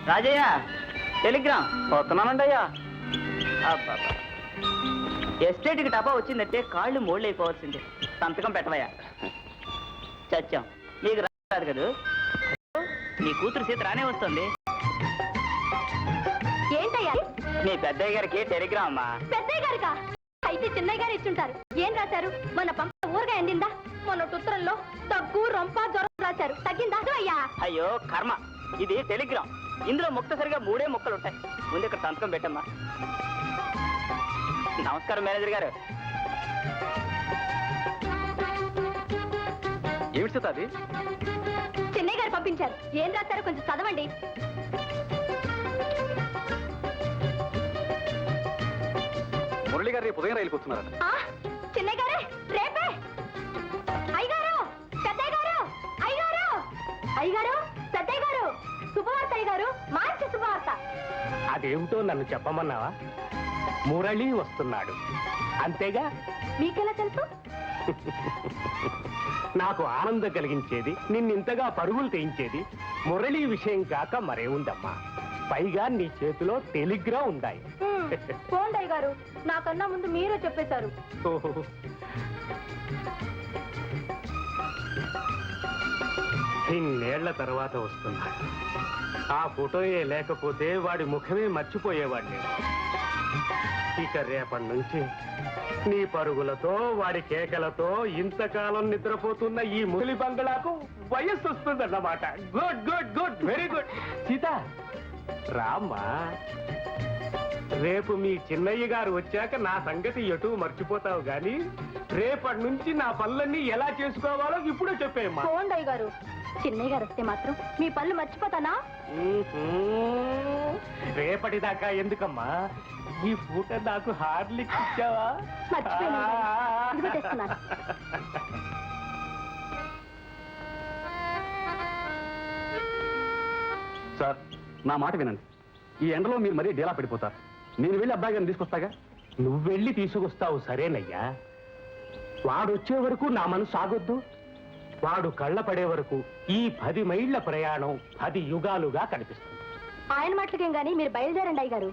Rajaiah Telegram. వస్తున్నానండి అయ్యా. ఎస్టేట్కి టపా వచ్చిందంటే కాళ్ళు మోళ్ళు అయిపోవాల్సిందే. సంతకం పెట్టవయ్యా. చచ్చాం. నీకు రాదు కదా, నీ కూతురు సీత రానే వస్తుంది. ఏంటయ్యా? నీ పెద్దయ్య గారికి టెలిగ్రామ్ అమ్మా. పెద్దయ్య గారికా? అయితే చిన్నయ్య గారు ఇచ్చుంటారు. ఏం రాశారు? మన పంప ఊరుగా ఎండిందా? మొన్న ఉత్తరంలో దగ్గు రొంప జ్వరం రాశారు. తగ్గిందా అయ్యా? అయ్యో కర్మ, ఇది టెలిగ్రామ్. ఇందులో ముక్తసరిగా 3 ముక్కలు ఉంటాయి. ముందు ఇక్కడ సంతకం పెట్టమ్మా. నమస్కారం మేనేజర్ గారు. ఏమిటి సీత అది? చిన్నయ్య గారు పంపించారు. ఏం రాశారో కొంచెం చదవండి. మురళి గారు రేపు ఉదయం రైలు కూర్చున్నారట. చిన్నయ్య గారే రేపే? అయ్యగారు, పెద్దయ్య గారు, అయ్యగారు, అయ్యగారు, పెద్దయ్య గారు, శుభవార్త అయ్యగారు, మంచి శుభవార్త. అదేమిటో నన్ను చెప్పమన్నావా? మురళి వస్తున్నాడు అంతేగా? మీకెలా తెలుసు? నాకు ఆనందం కలిగించేది, నిన్నింతగా పరుగులు తెయించేది మురళి విషయం కాక మరే ఉందమ్మా. పైగా నీ చేతిలో టెలిగ్రామ్ ఉండాయి. పోండయ్య గారు, నాకన్నా ముందు మీరే చెప్పేశారు. ఇన్నేళ్ల తర్వాత వస్తున్నాడు. ఆ ఫోటోయే లేకపోతే వాడి ముఖమే మర్చిపోయేవాడిని. ఇక రేపటి నుంచి నీ పరుగులతో వాడి కేకలతో ఇంతకాలం నిద్రపోతున్న ఈ మురళి బంగళాకు వయస్సు వస్తుందన్నమాట. Good good good, very good. Sita రామ్మా, రేపు మీ చిన్నయ్య గారు వచ్చాక నా సంగతి ఎటు మర్చిపోతావు గాని రేపటి నుంచి నా పనులన్నీ ఎలా చేసుకోవాలో ఇప్పుడే చెప్పేయమ్మా. పోండయ్య గారు, చిన్నయ్య గారు వస్తే మాత్రం మీ పనులు మర్చిపోతానా? రేపటిదాకా ఎందుకమ్మా? ఈ పూట నాకు హార్లిక్స్ ఇచ్చావా? సార్, నా మాట వినండి. ఈ ఎండలో మీరు మరీ డేలా పడిపోతారు. నేను వెళ్ళి అబ్బాయి గారిని తీసుకొస్తాగా. నువ్వెళ్ళి తీసుకొస్తావు సరేనయ్యా. వాడొచ్చే వరకు నా మనసు ఆగొద్దు. వాడు కళ్ళ పడే వరకు ఈ 10 మైళ్ళ ప్రయాణం 10 యుగాలుగా కనిపిస్తుంది. ఆయన మాటలకేం గానీ మీరు బయలుదేరండి అయ్య గారు.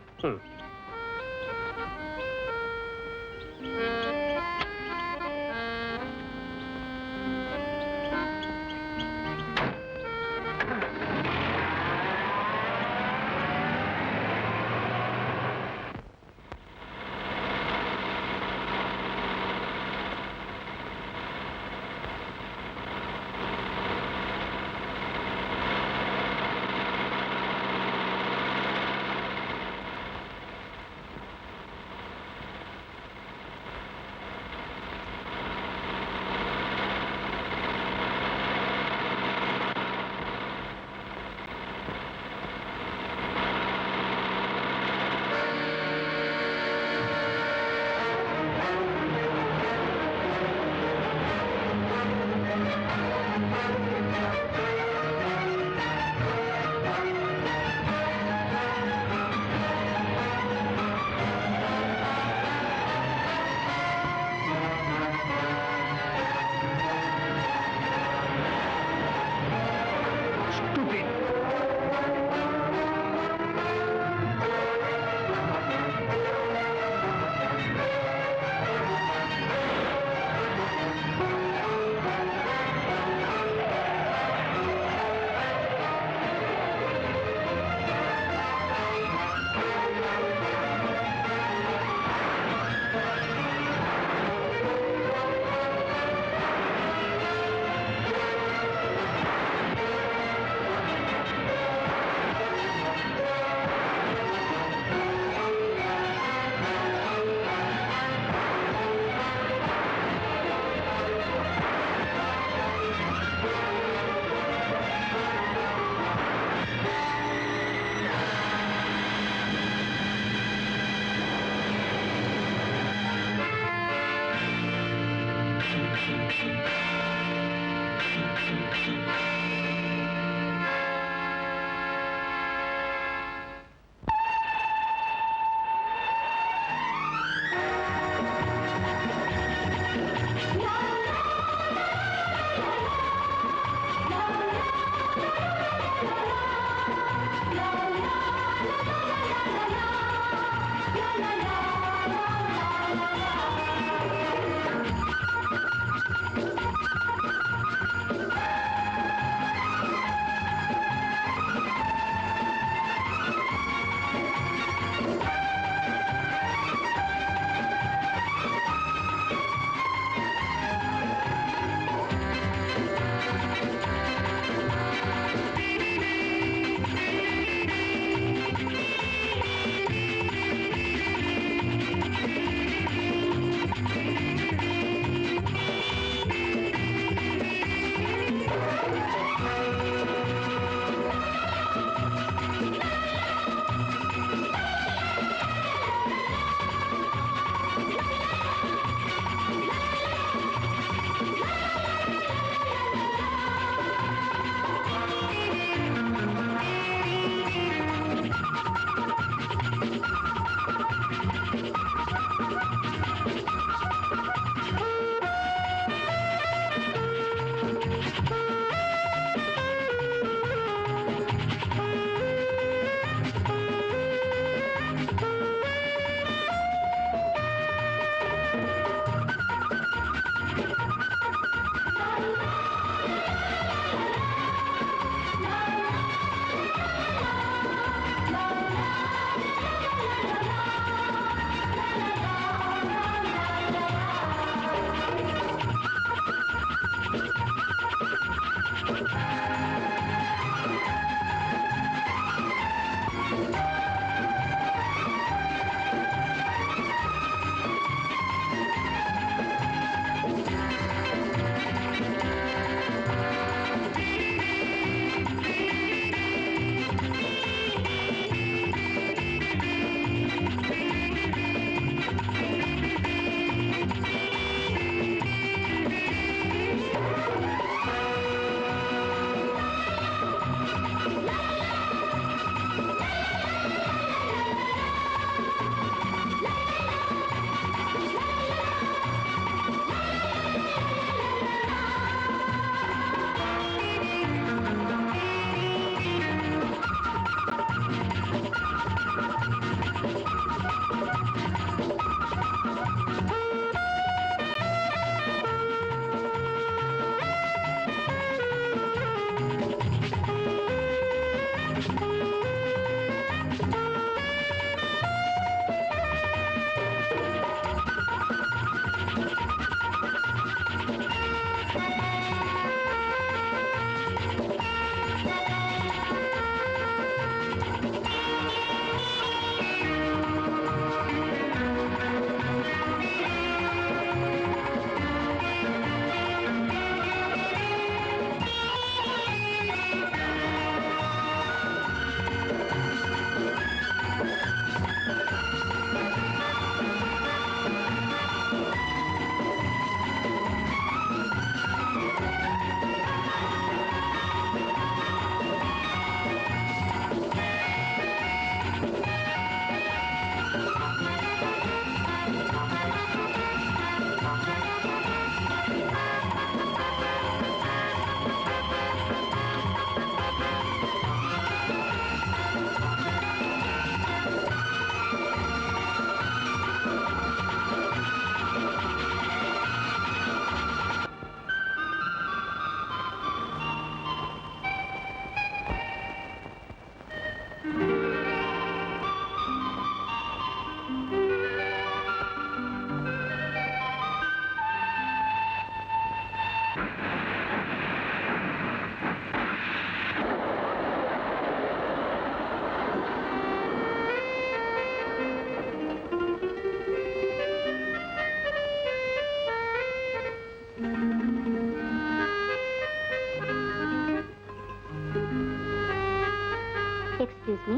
ఎక్స్క్యూజ్ మీ,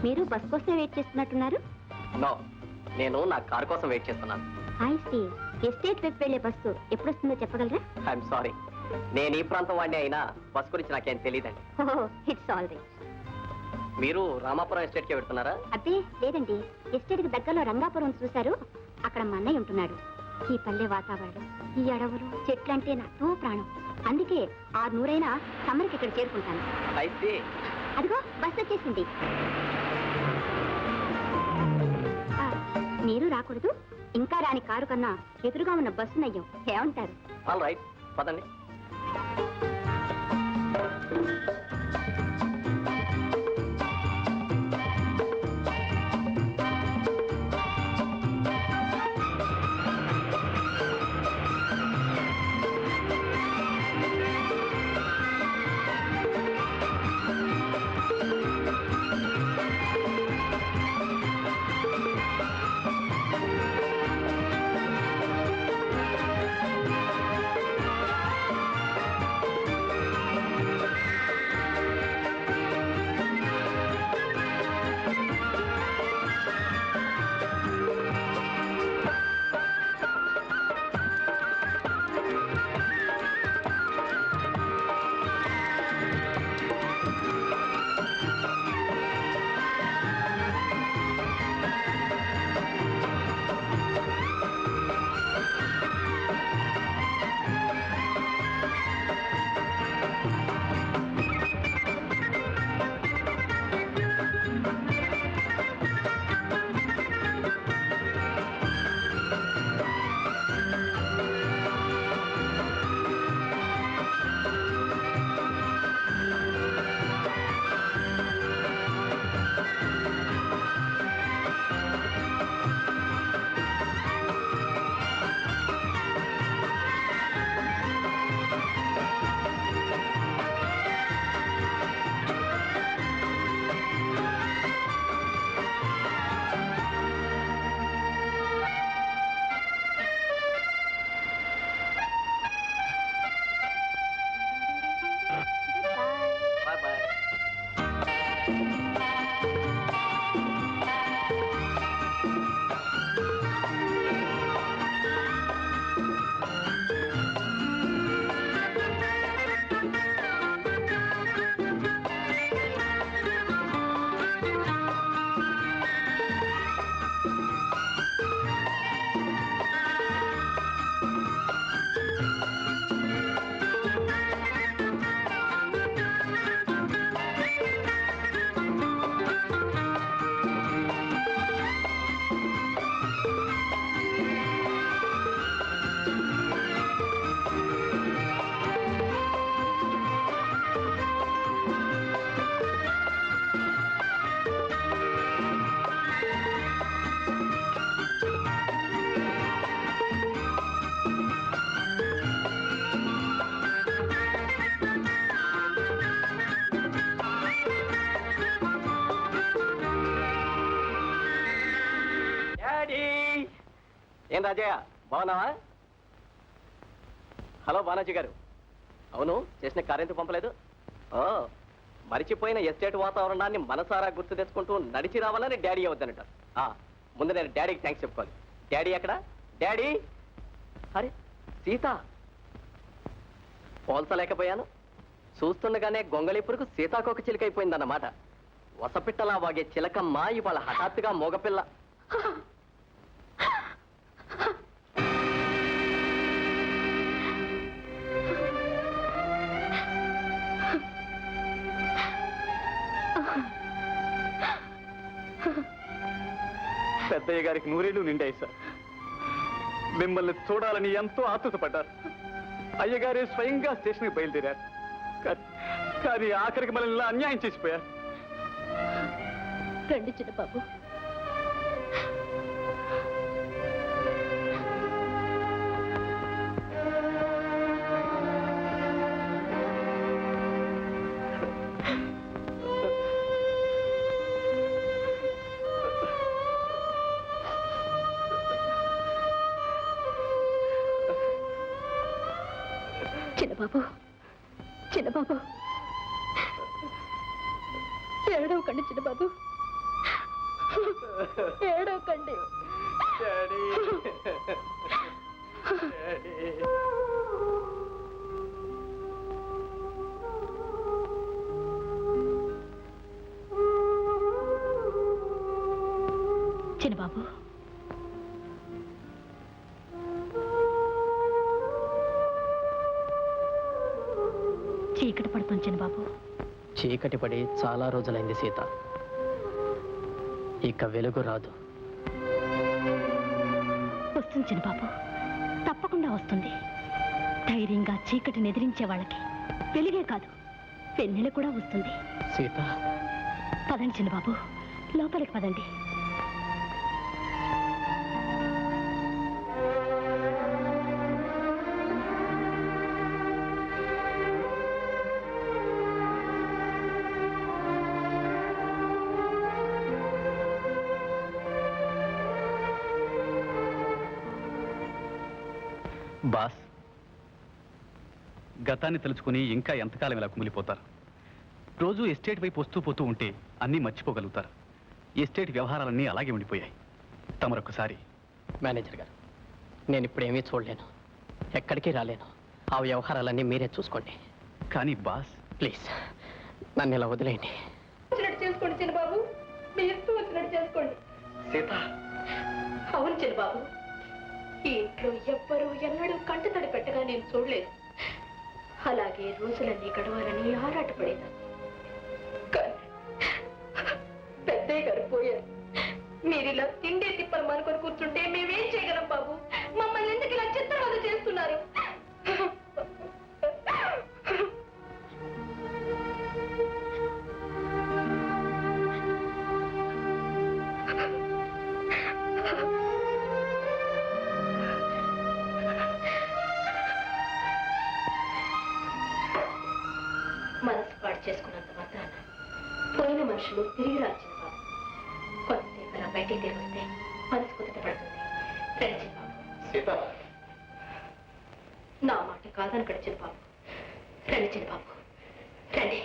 మీరు బస్ కోసం వెయిట్ చేస్తున్నట్టున్నారు. నో, నేను నా కార్ కోసం వెయిట్ చేస్తున్నాను. I see. ఎస్టేట్ వైపు వెళ్ళే బస్సు ఎప్పుడు వస్తుందో చెప్పగలరా? ఐఎమ్ సారీ, నేను ఈ ప్రాంతం వాడిని అయినా బస్ గురించి నాకేం తెలియదండి. ఓహో, ఇట్స్ ఆల్ రైట్. మీరు రామాపురం ఎస్టేట్కి వెళ్తున్నారా? అబ్బే లేదండి, ఎస్టేట్ కి దగ్గరలో రంగాపురం చూశారు, అక్కడ మా అన్నయ్య ఉంటున్నాడు. ఈ పల్లె వాతావరణం, ఈ అడవులు, చెట్లు అంటే నాతో ప్రాణం. అందుకే 600 సమ్మర్కి ఇక్కడ చేరుకుంటాను. అయితే అదిగో బస్ వచ్చేసింది. ఆ, మీరు రాకూడదు, ఇంకా రాని కారు కన్నా ఎదురుగా ఉన్న బస్సు నయ్యం. ఏమంటారు? ఆల్ రైట్, పదండి. Bye bye. డాడీ! ఏం రాజయ్య, బాగున్నావా? హలో బాలాజీ గారు. అవును, చేసిన కారు ఎందుకు పంపలేదు? ఓ, మరిచిపోయిన ఎస్టేట్ వాతావరణాన్ని మనసారా గుర్తు తెచ్చుకుంటూ నడిచి రావాలని డాడీ వద్దనంటారు. ముందు నేను డాడీకి థ్యాంక్స్ చెప్పుకోవాలి. డాడీ ఎక్కడ? డాడీ! అరే సీత! పోల్చలేకపోయాను. చూస్తుండగానే గొంగళిపురకు సీతాకోక చిలుకైపోయిందన్నమాట. వసపిట్టలా వాగే చిలకమ్మ ఇవాళ హఠాత్తుగా మోగపిల్ల. పెద్దయ్య గారికి 100 ఏళ్ళు నిండాయి సార్. మిమ్మల్ని చూడాలని ఎంతో ఆతృతపడ్డారు. అయ్యగారే స్వయంగా స్టేషన్కి బయలుదేరారు. కానీ ఆఖరికి మనల్ని ఇలా అన్యాయం చేసిపోయారు. రండి చిన్నబాబు. చిన్నబాబు, చిన్నబాబు, ఏడవకండి చిన్న బాబు, ఏడవకండి. చిన్నబాబు, చీకటి పడుతుంది చిన్నబాబు. చీకటి పడి చాలా రోజులైంది సీత, ఇక వెలుగు రాదు. వస్తుంది చిన్నబాబు, తప్పకుండా వస్తుంది. ధైర్యంగా చీకటిని ఎదిరించే వాళ్ళకి వెలుగే కాదు, వెన్నెల కూడా వస్తుంది. సీత, పదండి చిన్నబాబు, లోపలికి పదండి. బాస్, గతాన్ని తలుచుకుని ఇంకా ఎంతకాలం ఇలా కుమిలిపోతారు? రోజు ఎస్టేట్ వైపు వస్తూ పోతూ ఉంటే అన్నీ మర్చిపోగలుగుతారు. ఎస్టేట్ వ్యవహారాలన్నీ అలాగే ఉండిపోయాయి. తమరొకసారి. మేనేజర్ గారు, నేను ఇప్పుడేమీ చూడలేను, ఎక్కడికి రాలేను. ఆ వ్యవహారాలన్నీ మీరే చూసుకోండి. కానీ బాస్, ప్లీజ్ నన్ను ఇలా వదిలేయండి. చేసుకోండి చిన్నబాబు, మీ ఇష్టం వచ్చినట్టు చేసుకోండి. సీత, అవును చిన్నబాబు, ఈ ఇంట్లో ఎవ్వరూ ఎన్నడూ కంటతడి పెట్టగా నేను చూడలేదు. అలాగే రోజులన్నీ గడవాలని ఆరాటపడేదాన్ని. కానీ పెద్దయ్య గారు పోయారు. మీరిలా తిండి తిప్పలు మానుకొని కూర్చుంటే మేమేం చేయగలం బాబు? మమ్మల్ని ఎందుకు ఇలా చిత్రవద చేస్తున్నారు? మనసు పాడు చేసుకున్నంత మాత్రాన పోయిన మనుషులు తిరిగి రాల్చిన బాబు. కొంతసేపు అలా బయటికి తిరిగిస్తే మనసు కుదుట పడుతుంది. రండి చిన్నబాబు. సీత, నా మాట కాదనకడ చిన్నబాబు. రండి చిన్నబాబు, రండి.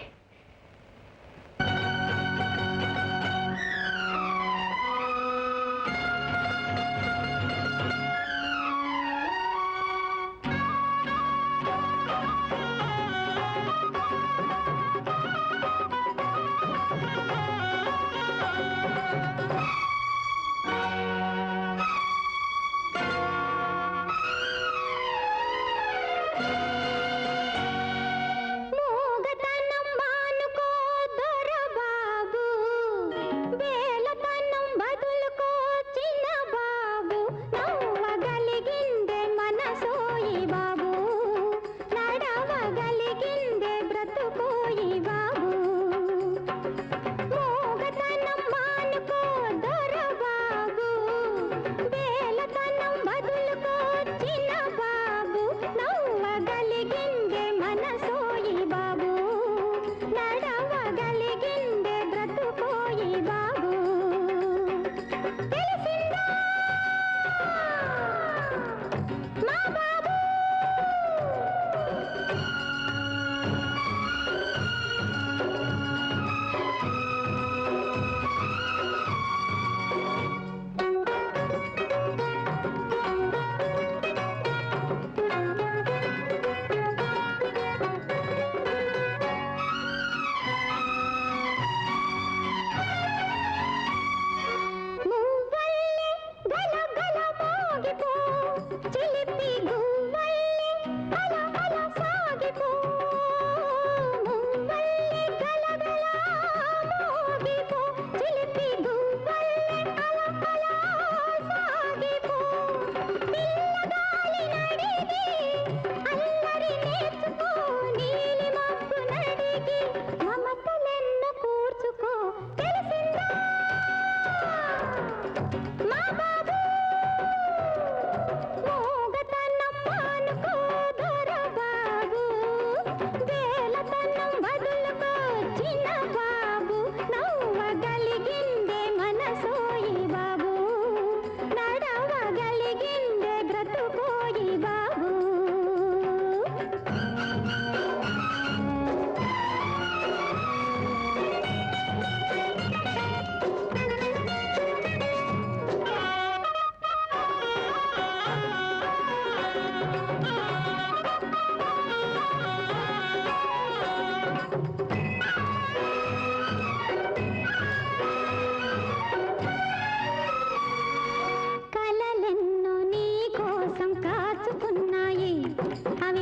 వేలతనం బదులుకో చిన్న బాబు, నవ్వగలి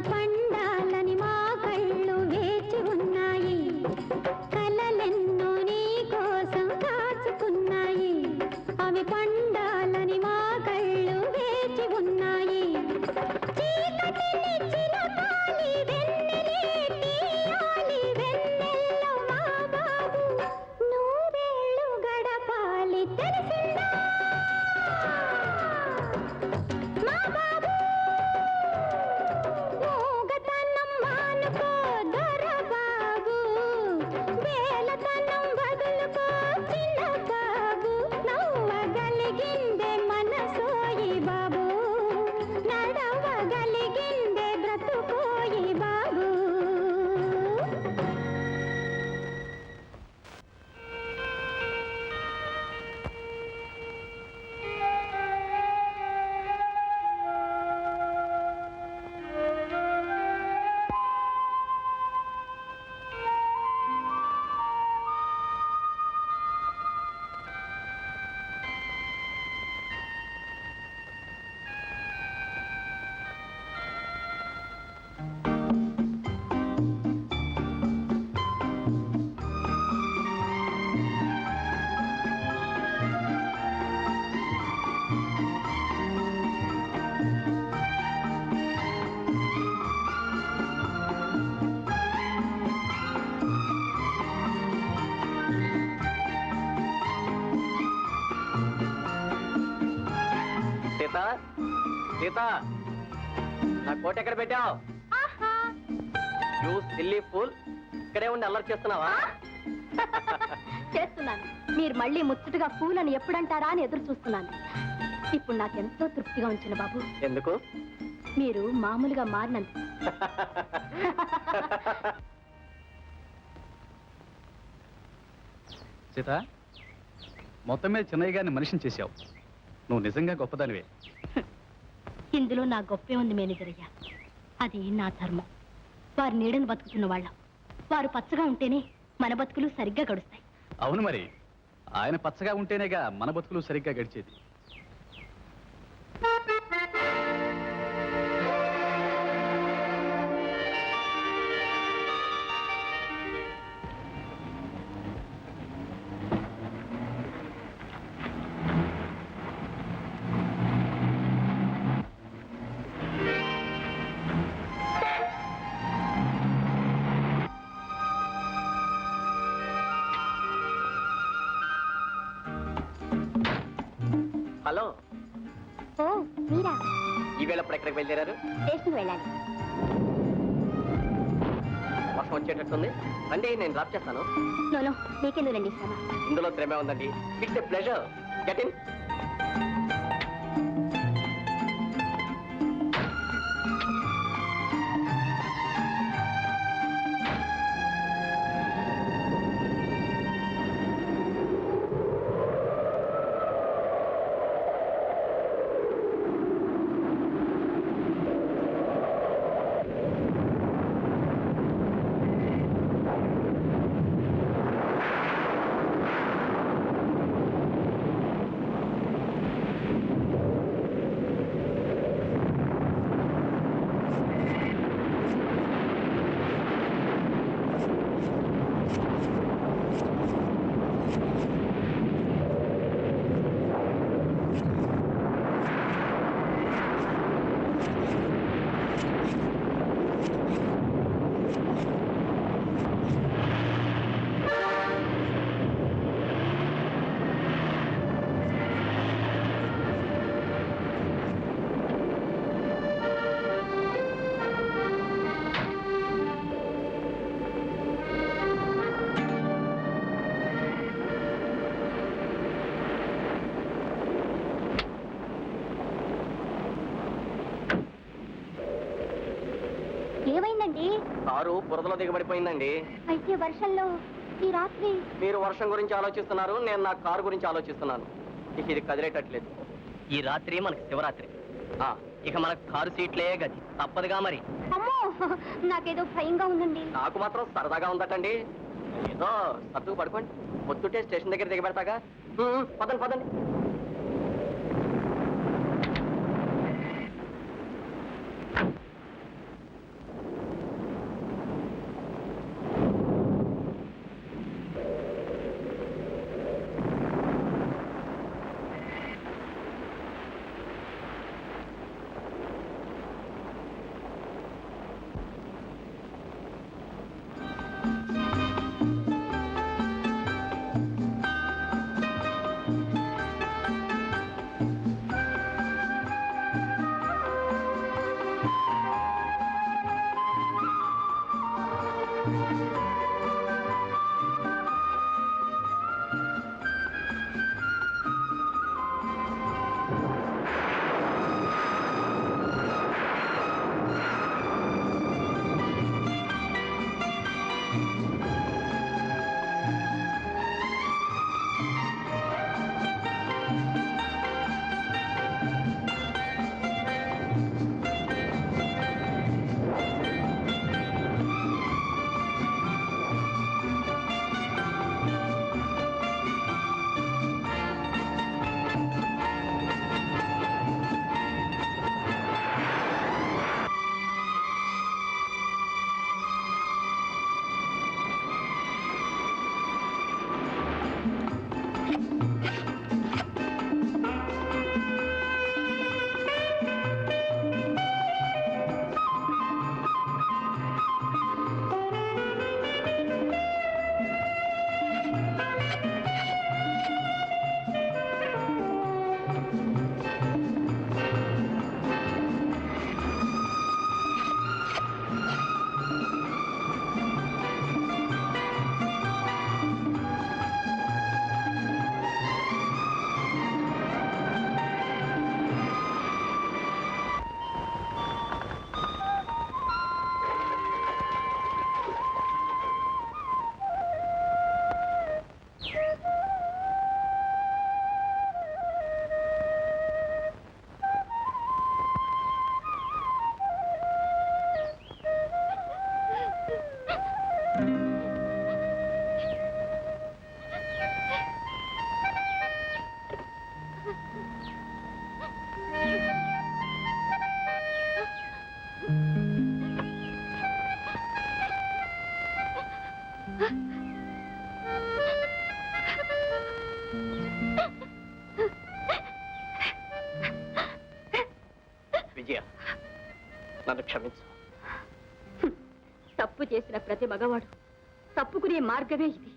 అవి పండాలని మా కళ్ళు వేచి ఉన్నాయి కలలెన్నో నీ కోసం కాచుకున్నాయి అవి పండాలని మా కళ్ళు వేచి ఉన్నాయి చీకటిని చిలుకాలి వెన్నెలే తీయాలి వెన్నెల్లో మా బాబు నూరేళ్ళు గడపాలి తెలిసిందా మా బాబు మూగతనం మానుకో దొరబాబు వేలతనం వదులుకో చిన్న బాబు నవ్వగలిగిందే మనసోయి బాబు నడవగలిగిందే బ్రతుకోయి బాబు సీత సీత నా కోట్ ఎక్కడ పెట్టావు యూ సిల్లీ ఫూల్ ఇక్కడే ఉండి అల్లరి చేస్తున్నావా చేస్తున్నాను మీరు మళ్ళీ ముచ్చటగా పూలని ఎప్పుడంటారా అని ఎదురు చూస్తున్నాను ఇప్పుడు నాకెంతో తృప్తిగా ఉంచిన బాబు ఎందుకు మీరు మామూలుగా మారినందుకు సీత మొత్తం మీద చిన్నయ్య గారిని మనిషిని చేశావు నువ్వు నిజంగా గొప్పదానివే ఇందులో నా గొప్పే ఉంది మేనేజరయ్య అది నా ధర్మం వారి నీడను బతుకుతున్న వాళ్ళం వారు పచ్చగా ఉంటేనే మన బతుకులు సరిగ్గా గడుస్తాయి అవును మరి ఆయన పచ్చగా ఉంటేనేగా మన బతుకులు సరిగ్గా గడిచేది హలో ఓ మీరా ఈ వేళప్పుడు ఎక్కడికి బయలుదేరారు స్టేషన్కి వెళ్ళాలి వర్షం వచ్చేటట్టుంది రండి నేను డ్రాప్ చేస్తాను నోనో మీకెందుకండి శ్రమ ఇందులో శ్రమే ఉందండి it's a pleasure get in ఏమైందండి కారు బురదలో దిగబడిపోయిందండి అయితే వర్షంలో ఈ రాత్రి మీరు వర్షం గురించి ఆలోచిస్తున్నారు నేను నా కారు గురించి ఆలోచిస్తున్నాను ఇక ఇది కదిలేటట్లేదు ఈ రాత్రి మనకి శివరాత్రి ఇక మనకు కారు సీట్లే గతి తప్పదుగా మరి అమ్మో నాకేదో భయంగా ఉందండి నాకు మాత్రం సరదాగా ఉందటండి ఏదో సర్దుకు పడుకోండి పొద్దుటే స్టేషన్ దగ్గర దిగబెడతాగా పదండి పదండి నన్ను క్షమించు. తప్పు చేసిన ప్రతి మగవాడు తప్పుకునే మార్గమే ఇది.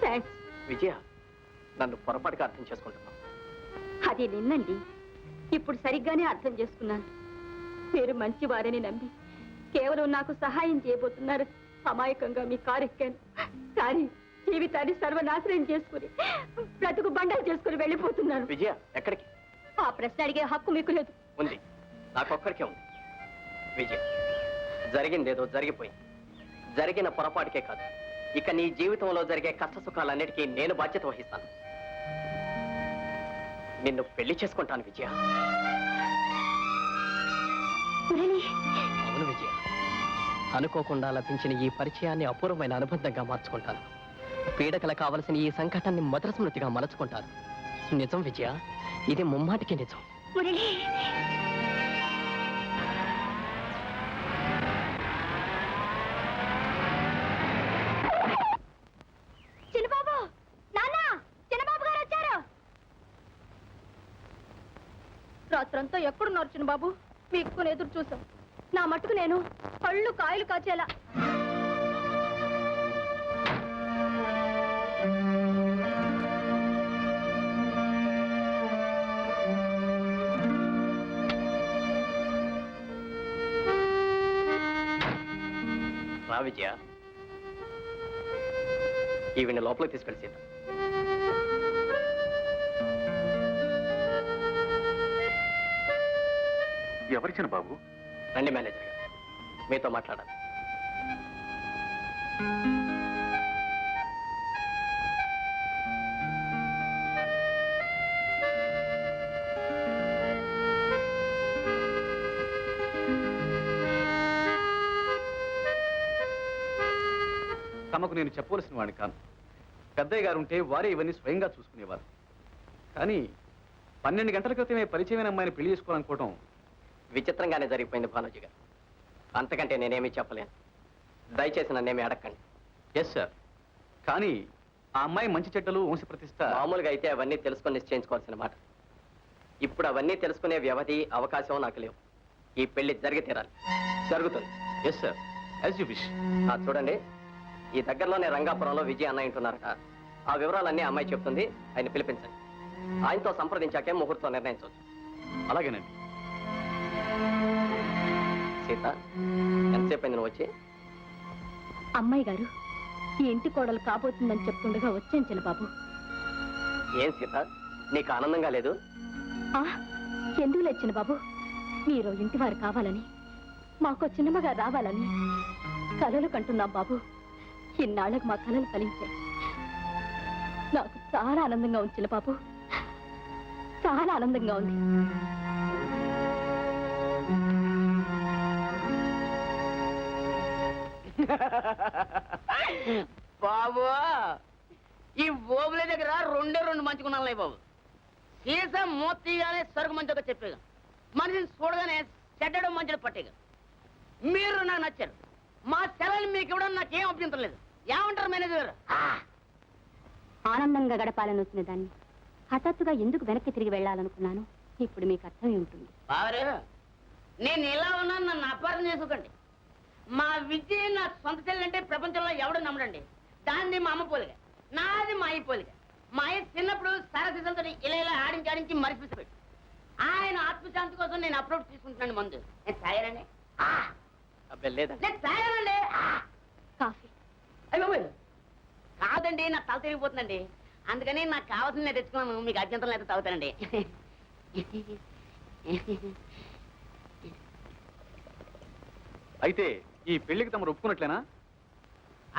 థ్యాంక్స్. విజయ, నన్ను పొరపాటుగా అర్థం చేసుకుంటున్నావు. అది నిన్నండి. ఇప్పుడు సరిగ్గానే అర్థం చేసుకున్నాను. మీరు మంచివారని నమ్మి కేవలం నాకు సహాయం చేయబోతున్నారు. అమాయకంగా మీ కారు ఎక్కాను. కానీ జీవితాన్ని సర్వనాశనం చేసుకుని బ్రతుకు బండలు చేసుకుని వెళ్ళిపోతున్నాను. విజయ, ఎక్కడికి? ఆ ప్రశ్న అడిగే హక్కు మీకు లేదు. ఉంది, నాకొక్కడికే ఉంది. విజయ, జరిగిందేదో జరిగిపోయింది. జరిగిన పొరపాటుకే కాదు, ఇక నీ జీవితంలో జరిగే కష్ట సుఖాలన్నిటికీ నేను బాధ్యత వహిస్తాను. నిన్ను పెళ్లి చేసుకుంటాను విజయ. అవును విజయ, అనుకోకుండా లభించిన ఈ పరిచయాన్ని అపూర్వమైన అనుబంధంగా మార్చుకుంటాను. పీడకల కావలసిన ఈ సంకటాన్ని మధుర స్మృతిగా మలచుకుంటాను. నిజం విజయ, ఇది ముమ్మాటికి నిజం. చిన్నబాబు, నాన్న, చిన్నబాబు గారు వచ్చారు. రాత్రంతా ఎక్కడున్నారు చిన్నబాబు? మీకు ఎదురు చూసాం. నా మట్టుకు నేను కళ్ళు కాయలు కాచేలా. రా విజయ, ఈవిని లోపలికి తీసుకెళ్ళి. ఎవరిచిన బాబు? రండి మేనేజర్ గారు, మీతో మాట్లాడాలి. తమకు నేను చెప్పవలసిన వాడిని కాను. పెద్దయ్య గారు ఉంటే వారే ఇవన్నీ స్వయంగా చూసుకునేవారు. కానీ 12 గంటల క్రితమే పరిచయమైన అమ్మాయిని పెళ్లి చేసుకోవాలనుకోవడం విచిత్రంగానే జరిగిపోయింది భానుజీ గారు. అంతకంటే నేనేమీ చెప్పలేను. దయచేసి నన్నేమీ అడగండి. Yes sir. కానీ ఆ అమ్మాయి మంచి చెడ్డలు వంశ ప్రతిష్ట మామూలుగా అయితే అవన్నీ తెలుసుకొని నిశ్చయించుకోవాల్సిన మాట. ఇప్పుడు అవన్నీ తెలుసుకునే వ్యవధి, అవకాశం నాకు లేవు. ఈ పెళ్లి జరిగి తీరాలి. జరుగుతుంది. Yes sir, as you wish. చూడండి, ఈ దగ్గరలోనే రంగాపురంలో విజయ్ అన్నయ్య ఉంటున్నారట. ఆ వివరాలన్నీ అమ్మాయి చెప్తుంది. ఆయన పిలిపించండి. ఆయనతో సంప్రదించాకే ముహూర్తం నిర్ణయించవచ్చు. అలాగేనండి. సీత, ఎంతసేపు అయింది నువ్వు వచ్చి? అమ్మాయి గారు, ఈ ఇంటి కోడలు కాబోతుందని చెప్తుండగా వచ్చాను చిన్నబాబు. ఏం సీత, నీకు ఆనందంగా లేదు? ఎందుకు లేదు చిన్నబాబు? మీరు ఇంటి వారు కావాలని, మాకు చిన్నమ్మగా రావాలని కలలు కంటున్నాం బాబు. ఇన్నాళ్ళకు మా కలలు ఫలించాయి. నాకు చాలా ఆనందంగా ఉంది చిన్నబాబు, చాలా ఆనందంగా ఉంది. బాబు, ఈ ఓబుల దగ్గర రెండు మంచుకున్నాలే బాబు. సీసా మూతీగానే సరుకు మంచిగా చెప్పేగా, మనిషిని చూడగానే చెడ్డడం మంచిగా పట్టేగా. మీరు నాకు నచ్చారు. మా సెలవులు మీకు ఇవ్వడం నాకేం అభ్యంతరం లేదు. ఏమంటారు మేనేజర్? ఆనందంగా గడపాలని వచ్చిన దాన్ని హఠాత్తుగా ఎందుకు వెనక్కి తిరిగి వెళ్ళాలనుకున్నాను ఇప్పుడు మీకు అర్థమై ఉంటుంది. బావరు, నేను ఇలా ఉన్నాను, నన్ను అపార్థం చేసుకోకండి. మా విద్య నా సొంత చెల్లంటే ప్రపంచంలో ఎవడు నమ్మడండి. దాన్ని మా అమ్మ పోలిగా, నాది మా అయ్య పోలిగా. మా అయ్య చిన్నప్పుడు సరసిసంతో ఇలా ఆడించి మరిపిస్తాడు. ఆయన ఆత్మశాంతి కోసం నేను అప్రోచ్ తీసుకుంటున్నాను మందు. నేను తాగానండి. అబ్బే లేదండి. నేను తాగానండి. కాఫీ అయ్యో కాదండి, నా తల తిరిగిపోతుందండి. అందుకని నాకు కావాల్సింది నేను తెచ్చుకున్నాను. మీకు అత్యంతం అయితే తాగుతానండి. అయితే ఈ పెళ్లికి తమరు ఒప్పుకున్నట్లేనా?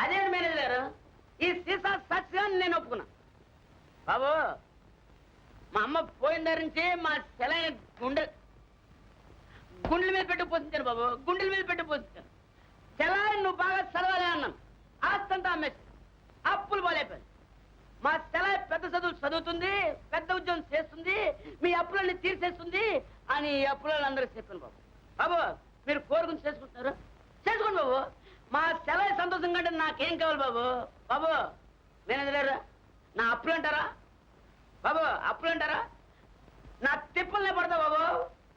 అదే మేనేజర్ గారు, ఈ సీసా సత్యాన్ని నేను ఒప్పుకున్నా. బాబు, మా అమ్మ పోయిన దగ్గర నుంచి మా సెలైన గుండెల మీద పెట్టి పోషించాను బాబు, గుండెల మీద పెట్టి పోషించాను. సెలైన్ నువ్వు బాగా చదవాలి అన్నాను. ఆస్తంతా అమ్మేసి అప్పులు బాలైపోయాను. మా సెలై పెద్ద చదువులు చదువుతుంది, పెద్ద ఉద్యోగం చేస్తుంది, మీ అప్పులన్నీ తీర్చేస్తుంది అని అప్పులను అందరూ చెప్పాను బాబు. బాబు, మీరు కోరుకుని చేసుకుంటున్నారు, చేసుకోండి బాబు. మా సెలవు సంతోషంగా అంటే నాకేం కావాలి బాబు? బాబు మేనేజర్, నా అప్పులు అంటారా బాబు? అప్పులు అంటారా? నా తిప్పలనే పడతా బాబు.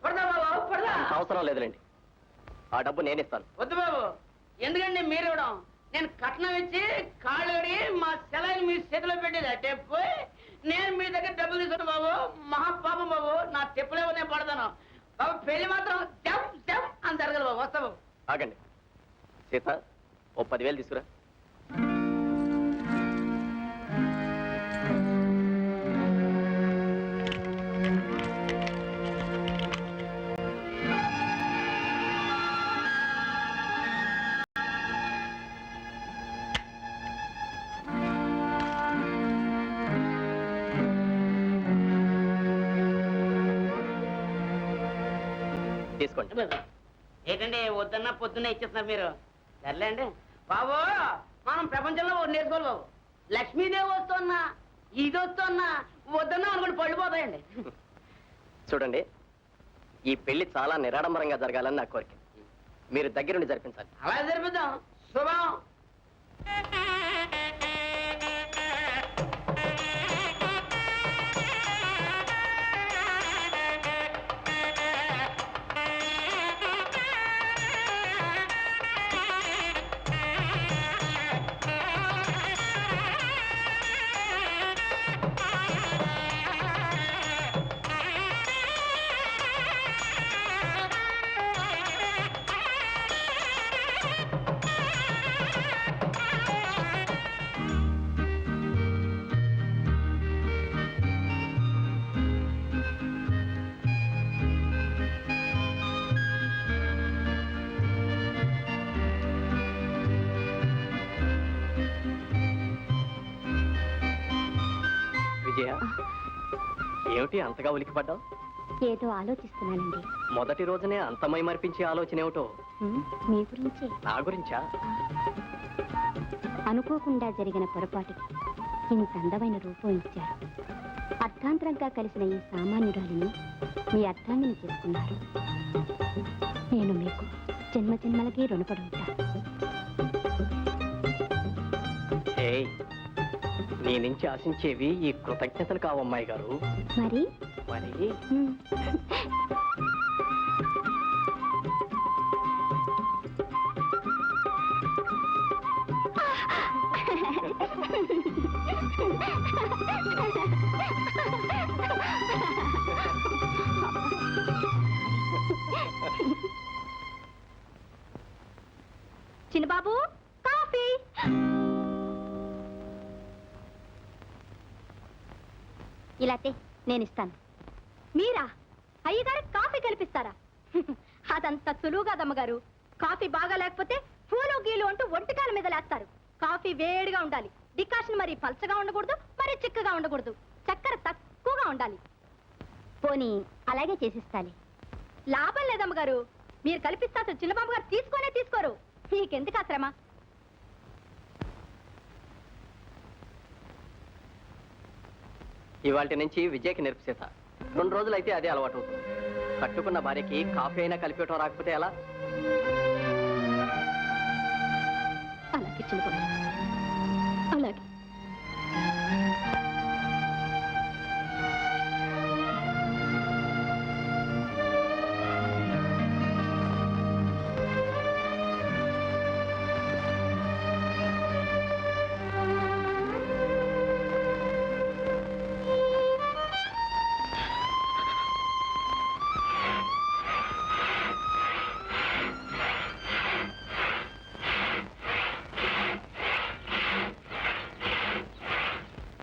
పడదా బాబు పడదా. అంత అవసరం లేదులేండి, ఆ డబ్బు నేను ఇస్తాను. వద్దు బాబు, ఎందుకండి మీరు ఇవ్వడం? నేను కట్నం ఇచ్చి కాళ్ళు కడిగి మా సెలవుని మీ చేతిలో పెట్టేది అట్టే పోయి నేను మీ దగ్గర డబ్బులు తీసుకున్నాను బాబు. మహాపాపం బాబు, నా తెప్పులేవో నేను పడతాను బాబు. పెళ్లి మాత్రం జం జం అని జరగదు బాబు. వస్తా బాబు. ఆగండి సీత, ఓ 10,000 తీసుకురా. తీసుకోండి. ఏంటండి వద్దన్నా పొద్దున్న ఇచ్చేస్తున్నారు మీరు. సర్లేండి బాబు, మనం ప్రపంచంలో ఒకటి నేర్చుకోవాలి బాబు. లక్ష్మీదేవి వస్తున్నా, ఇది వస్తున్నా వద్దన్నా అనుకోండి పళ్ళు పోతాయండి. చూడండి, ఈ పెళ్లి చాలా నిరాడంబరంగా జరగాలని నా కోరిక. మీరు దగ్గరుండి జరిపించాలి. అలా జరిపిద్దాం. శుభం. విజయ, ఏమిటి అంతగా ఉలికిపడ్డావు? ఏదో ఆలోచిస్తున్నానండి. మొదటి రోజునే అంత మైమరిపించే ఆలోచన ఏమిటో? మీ గురించే. నా గురించా? అనుకోకుండా జరిగిన పొరపాటుకి ఇంత అందమైన రూపం ఇచ్చారు. అర్థాంతరంగా కలిసిన ఈ సామాన్యురాలిని మీ అర్థాంగిని చేసుకున్నారు. నేను మీకు జన్మ జన్మలకి రుణపడి ఉంటా. ఏయ్, నీ నుంచి ఆశించేవి ఈ కృతజ్ఞతలు కావమ్మాయి గారు. మరి మరి చిన్నబాబు, కాఫీ. ఇలా నేను ఇస్తాను. మీరా అయ్యగారికి కాఫీ కల్పిస్తారా? అదంత సులువు కాదమ్మగారు. కాఫీ బాగా లేకపోతే పూలు గీలు అంటూ ఒంటికాల మీద లేస్తారు. కాఫీ వేడిగా ఉండాలి. డికాషన్ మరి పల్చగా ఉండకూడదు, మరి చిక్కగా ఉండకూడదు. చక్కెర తక్కువగా ఉండాలి. పోనీ అలాగే చేసిస్తాలి. లాభం లేదమ్మగారు. మీరు కల్పిస్తా చిన్నబాబు గారు తీసుకోరు. మీకెందుకు ఆ శ్రమ? ఇవాళ నుంచి విజయ్కి నేర్పు సీత. 2 రోజులైతే అదే అలవాటు అవుతుంది. కట్టుకున్న భార్యకి కాఫీ అయినా కలిపేయటం రాకపోతే ఎలా? అలాగే చిన్నబాబు, అలాగే.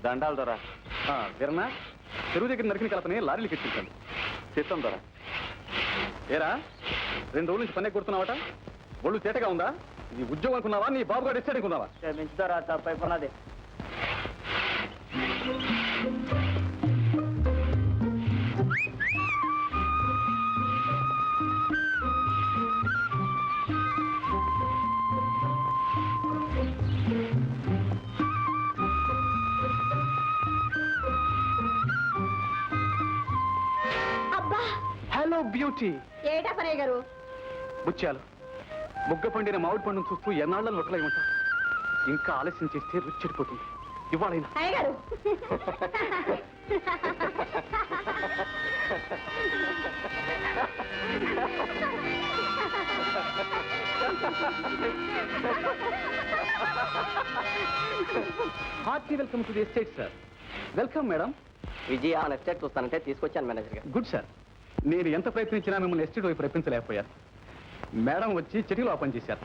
దండాలు దొరా. వీరన్నా, చెరువు దగ్గర నరికిన కలపని లారీలు ఎక్కించాను. చిత్తం దొరా. ఏరా, 2 రోజుల నుంచి పని కొడుతున్నావట? ఒళ్ళు తేటగా ఉందా? నీ ఉద్యోగం అనుకున్నావా? నీ బాబు గారు ఇచ్చాడు అనుకున్నావా? క్షమించుతారా, తప్పైపోయినది. Hello beauty. ఏటా పరయ్య గారు? ముత్యాలు, ముగ్గ పండిన మామిడి పండును చూస్తూ ఎన్నాళ్ళని ఒక్కలై ఉంటాం. ఇంకా ఆలస్యం చేస్తే రుచి చెడిపోతుంది. ఇవ్వాలైనా అయ్యగారు hearty welcome to the estate sir. Welcome madam. Vijaya ఆ ఎస్టేట్ చూస్తానంటే తీసుకొచ్చాను మేనేజర్ గారు. Good sir. నేను ఎంత ప్రయత్నించినా మిమ్మల్ని ఎస్టేట్ వైపు రప్పించలేకపోయాను. మేడం వచ్చి చెటిలో ఓపెన్ చేశారు.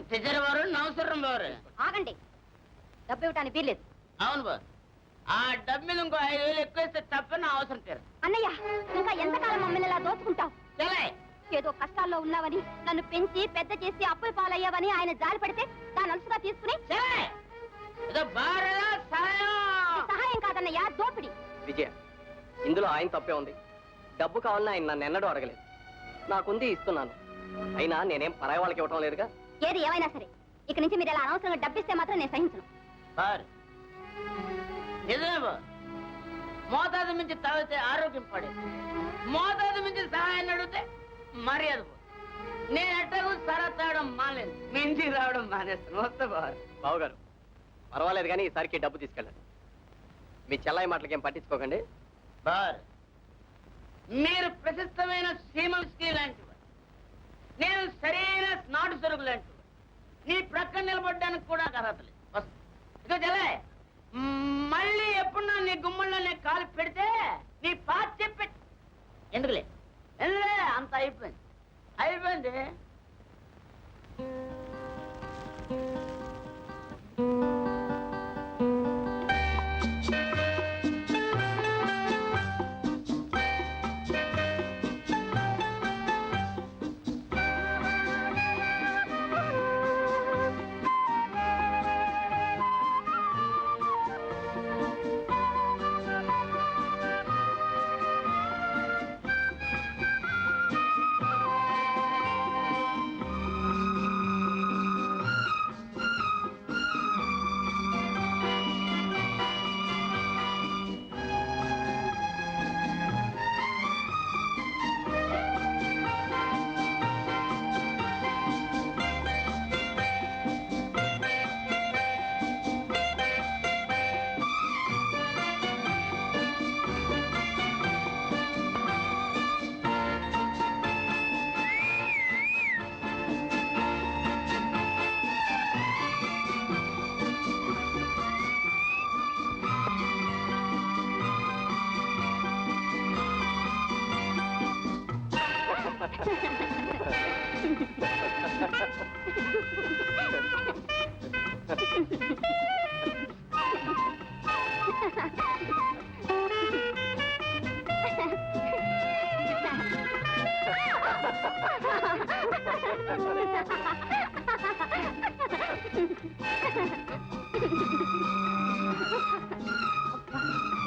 టీచర్ వారు నమస్కారం బారు. ఆగండి, డబ్బు ఇవ్వటానికి వీల్లేదు. అవును బారు. ఆ డబ్బు మీద ఇంకో 5,000 ఎక్కువ ఇస్తే తప్ప నా అవసరం తీరు. అన్నయ్య, ఇంకా ఎంతకాలం మమ్మల్ని ఇలా దోచుకుంటావు? చలే ఏదో కష్టాల్లో ఉన్నావని, నన్ను పెంచి పెద్ద చేసి అప్పుల పాలయ్యావని ఆయన జాలి పడితే దాని అలసుగా తీసుకుని చలే ఏదో బారులా సహాయం. సహాయం కాదన్నయ్య, దోపిడి. విజయ, ఇందులో ఆయన తప్పే ఉంది. డబ్బు కావాలని ఆయన నన్ను ఎన్నడూ అడగలేదు. నాకుంది ఇస్తున్నాను. అయినా నేనేం పరాయి వాళ్ళకి ఇవ్వటం లేదుగా. ఏది ఏమైనా సరే, ఇక నుంచి మీరు ఇలా అనవసరంగా డబ్బిస్తే మాత్రం నేను సహించను. బారు నిజమే బారు. మోతాదు మించి తాగితే ఆరోగ్యం పడే, మోతాదు మించి సహాయాన్ని అడిగితే మర్యాద పోదు. నేను ఎట్టకు సరా తాగడం మానేది, మించి రావడం మానేస్తాను. వస్తా బారు. బావగారు, పర్వాలేదు కానీ ఈసారికి డబ్బు తీసుకెళ్ళండి. మీ చెల్లాయి మాటలకేం పట్టించుకోకండి. బారు, మీరు ప్రశస్తమైన సీమల్స్కి లాంటివారు, నేను సరైన నాటు సరుకు లాంటివారు. నీ ప్రక్కన నిలబడ్డానికి కూడా అర్హత లేదు. వస్తా. ఇదో చెల్లే, మళ్ళీ ఎప్పుడన్నా నీ గుమ్మంలో నేను కాలు పెడితే నీ పాత చెప్పి ఎందుకులే ఎందులే, అంత అయిపోయింది అయిపోయింది.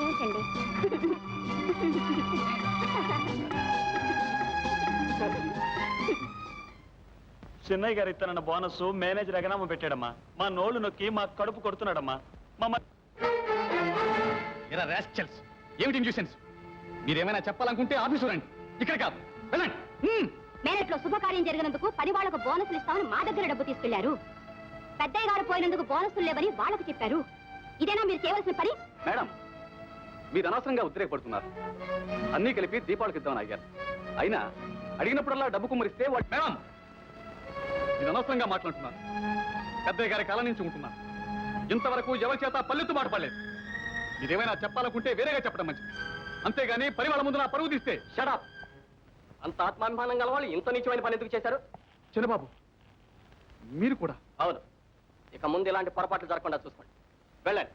ఏంటండి? చెన్నై గారు ఇస్తానన్న బోనస్ మేనేజర్ ఎగనామా పెట్టాడమ్మా. మా నోళ్ళు నొక్కి మా కడుపు కొడుతున్నాడమ్మా. ఏమిటి న్యూసెన్స్? మీరేమైనా చెప్పాలనుకుంటే ఆఫీసు రండి, ఇక్కడ కాదు. వెళ్ళండి. మేనట్లో శుభకార్యం జరిగినందుకు పని వాళ్లకు బోనసులు ఇస్తామని మా దగ్గర డబ్బు తీసుకెళ్లారు. పెద్దయ్య గారు పోయినందుకు బోనసులు లేవని వాళ్ళకు చెప్పారు. ఇదేనా మీరు చేయవలసిన పని? మేడం, మీరు అనవసరంగా ఉద్రేకపడుతున్నారు. అన్నీ కలిపి దీపావళికి ఇద్దామని అడిగారు. అయినా అడిగినప్పుడల్లా డబ్బు కుమ్మరిస్తే మేడం, మీరు అనవసరంగా మాట్లాడుతున్నారు. పెద్దయ్య గారి కాలం నుంచి ఉంటున్నారు. ఇంతవరకు ఎవరి చేత పల్లెత్తు మాట పడలేదు. మీరేమైనా చెప్పాలనుకుంటే వేరేగా చెప్పడం మంచిది. అంతేగాని పరివాళ్ళ ముందు నా పరువు తీస్తే. షడప్! అంత ఆత్మాభిమానం గల వాళ్ళు ఇంత నీచమైన పని ఎందుకు చేశారు? చిన్నబాబు, మీరు కూడా. అవును, ఇక ముందు ఇలాంటి పొరపాట్లు జరగకుండా చూసుకోండి. వెళ్ళండి.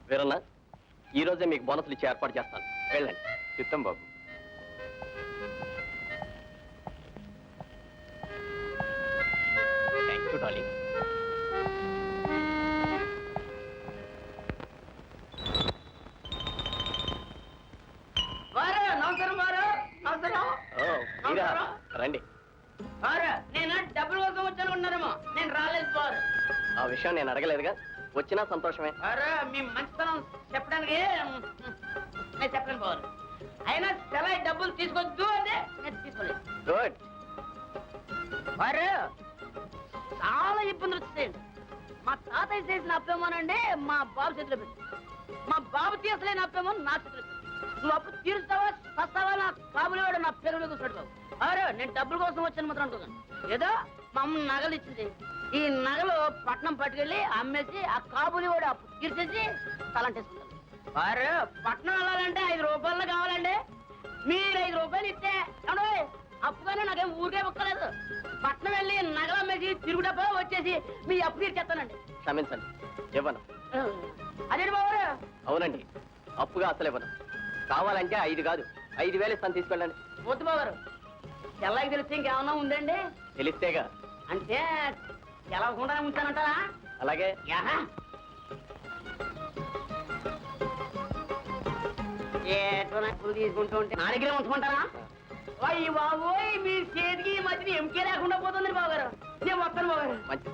వీరన్న, ఈ రోజే మీకు బోనసులు ఇచ్చే ఏర్పాటు చేస్తాను. వెళ్ళండి. చిత్తం బాబు. Thank you darling. వారు నమస్కారం, వారు నమస్కారం. ఓ, మీరా? రండి. వారు నేను డబ్బుల కోసం వచ్చాను ఉన్నారేమో. నేను రాలేదు వారు. ఆ విషయం నేను అడగలేదుగా, వచ్చినా సంతోషమే. వారు మీ మంచితనం చెప్పడానికి నేను చెప్పలేను బారు. అయినా సెలవు డబ్బులు తీసుకొద్దు అంటే నేను తీసుకోలేదు. గుడ్. వారు చాలా ఇబ్బందులు వచ్చేయండి. మా తాతయ్య చేసిన అప్పేమోనండి మా బాబు చేతిలో పెట్టి, మా బాబు తీసలేని అప్పేమో నా చేతిలో పెట్టి. నువ్వు అప్పు తీరుస్తావా వస్తావా నా కాబులేవాడు నా పేరు కూర్చోడు బాబు. అరే నేను డబ్బుల కోసం వచ్చాను మాత్రం అనుకోను. ఏదో మా అమ్మ నగలు ఇచ్చింది. ఈ నగలు పట్నం పట్టుకెళ్ళి అమ్మేసి ఆ కాబులేవాడు అప్పు తీర్చేసి తలంటేసుకుంటాను. వారు పట్నం వెళ్ళాలంటే 5 రూపాయలు కావాలండి. మీరు 5 రూపాయలు ఇస్తే ఏమండి అప్పుగానే నాకేం ఊరికే ఒక్కలేదు. పట్నం వెళ్ళి నగలు అమ్మేసి తిరుగుడప్ప వచ్చేసి మీ అప్పు తీర్చేస్తానండి. క్షమించండి, ఇవ్వను. అదేంటి బాబు? అవునండి, అప్పుగా అసలు ఇవ్వను. కావాలంటే 5 కాదు 5,000 ఇస్తాను, తీసుకెళ్ళండి. వద్దు బాబు. తెల్లకి తెలిస్తే ఇంకేమన్నా ఉందండి? తెలిస్తేగా. అంటే తెలవకుండానే ఉంచానంటారా? అలాగే. యాహా. ఏటో నాకు తీసుకుంటూ ఉంటే నా దగ్గరే ఉంచుకుంటారా? ఓయ్ బాబోయ్, మీ చేతికి ఈ మధ్యన ఎంకే లేకుండా పోతుంది బాబుగారు. నేను వస్తాను బాబుగారు. మంచి.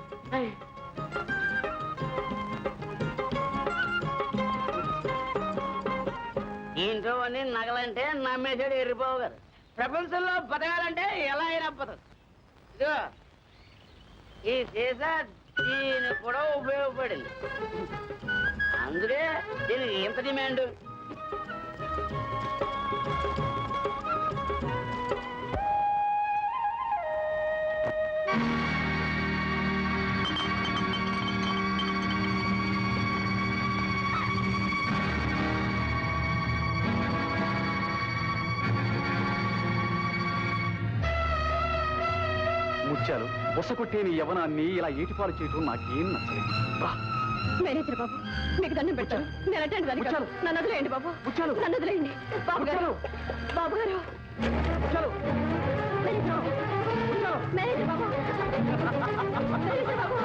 ఇంట్లో అన్ని నగలంటే నమ్మేసాడు ఎర్రిబాబు గారు. ప్రపంచంలో బతకాలంటే ఎలా అయినా బతకదు. ఇదిగో ఈ సీసా దీనికి కూడా ఉపయోగపడింది. అందుకే దీనికి ఎంత డిమాండ్. ముత్యాలు, బొసకొట్టే నీ యవనాన్ని ఇలా ఏటిపాలు చేయటం నాకేం నచ్చలేదు. రా. మేనేజర్ బాబు, మీకు దండం పెడతాను. నేను అటెండ్ దానికి కాదు. నన్ను వదిలేయండి బాబు. నన్ను వదిలేయండి బాబు గారు. బాబు గారు. మేనేజర్ బాబు. మేనేజర్ బాబు. మేనేజర్ బాబు.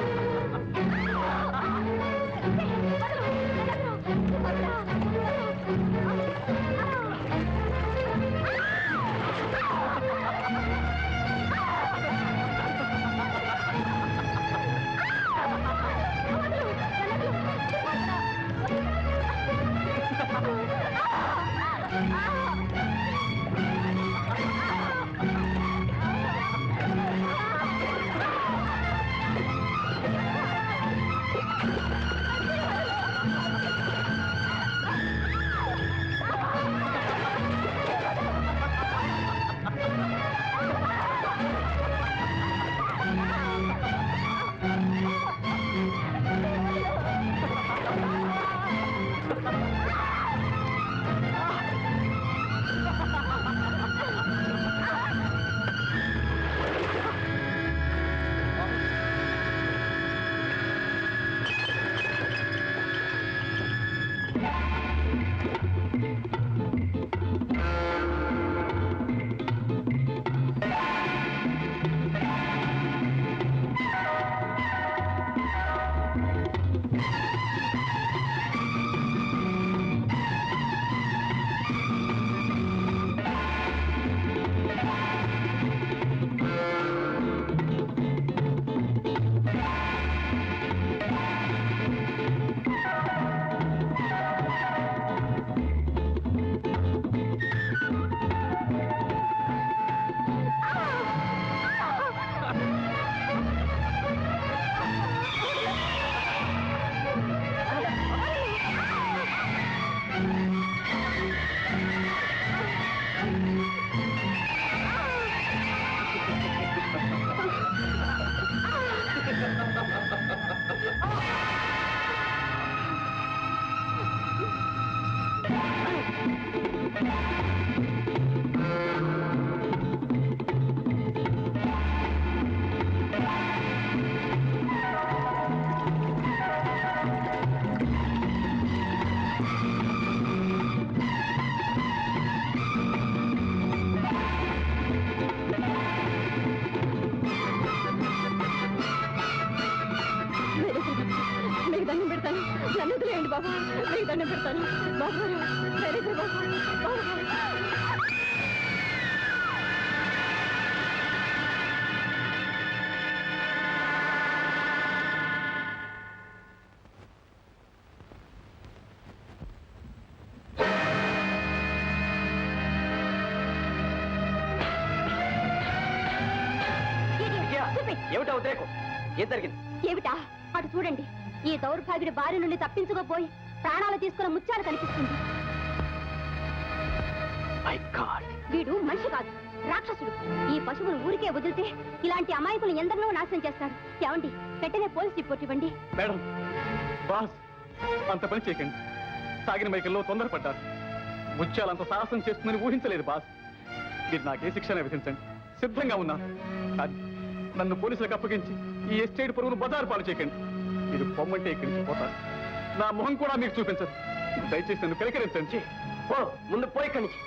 వదిలేయండి బాబు, మీకు దండం పెడతాను బాబు గారు. దయచేసి బాబు, బాబు గారు. ఏమిటా ఉద్రేకం? ఏం జరిగింది? ఏమిటా? అటు చూడండి, ఈ దౌర్భాగ్యుడి బారి నుండి తప్పించుకోపోయి ప్రాణాలు తీసుకున్న ముత్యాలు కనిపిస్తుంది. మై గాడ్, వీడు మనిషి కాదు, రాక్షసుడు. ఈ పశువును ఊరికే వదిలితే ఇలాంటి అమాయకులు ఎందరినో నాశనం చేస్తాడు. ఏమండి, వెంటనే పోలీస్ రిపోర్ట్ ఇవ్వండి. మేడం, బాస్ అంత పని చేయకండి. తాగిన మైకల్లో తొందరపడ్డారు. ముత్యాలంత సాహసం చేస్తుందని ఊహించలేదు బాస్. మీరు నాకే శిక్షణ విధించండి, సిద్ధంగా ఉన్నాను. కానీ నన్ను పోలీసులకు అప్పగించి ఈ ఎస్టేట్ పరువును బజారు పాలు చేయకండి. మీరు పొమ్మంటే ఇక్కడి నుంచి పోతారు. నా మొహం కూడా మీకు చూపించదు. దయచేసి నన్ను కనికరించండి. ఓ ముందు పోయి ఇక్కడి నుంచి.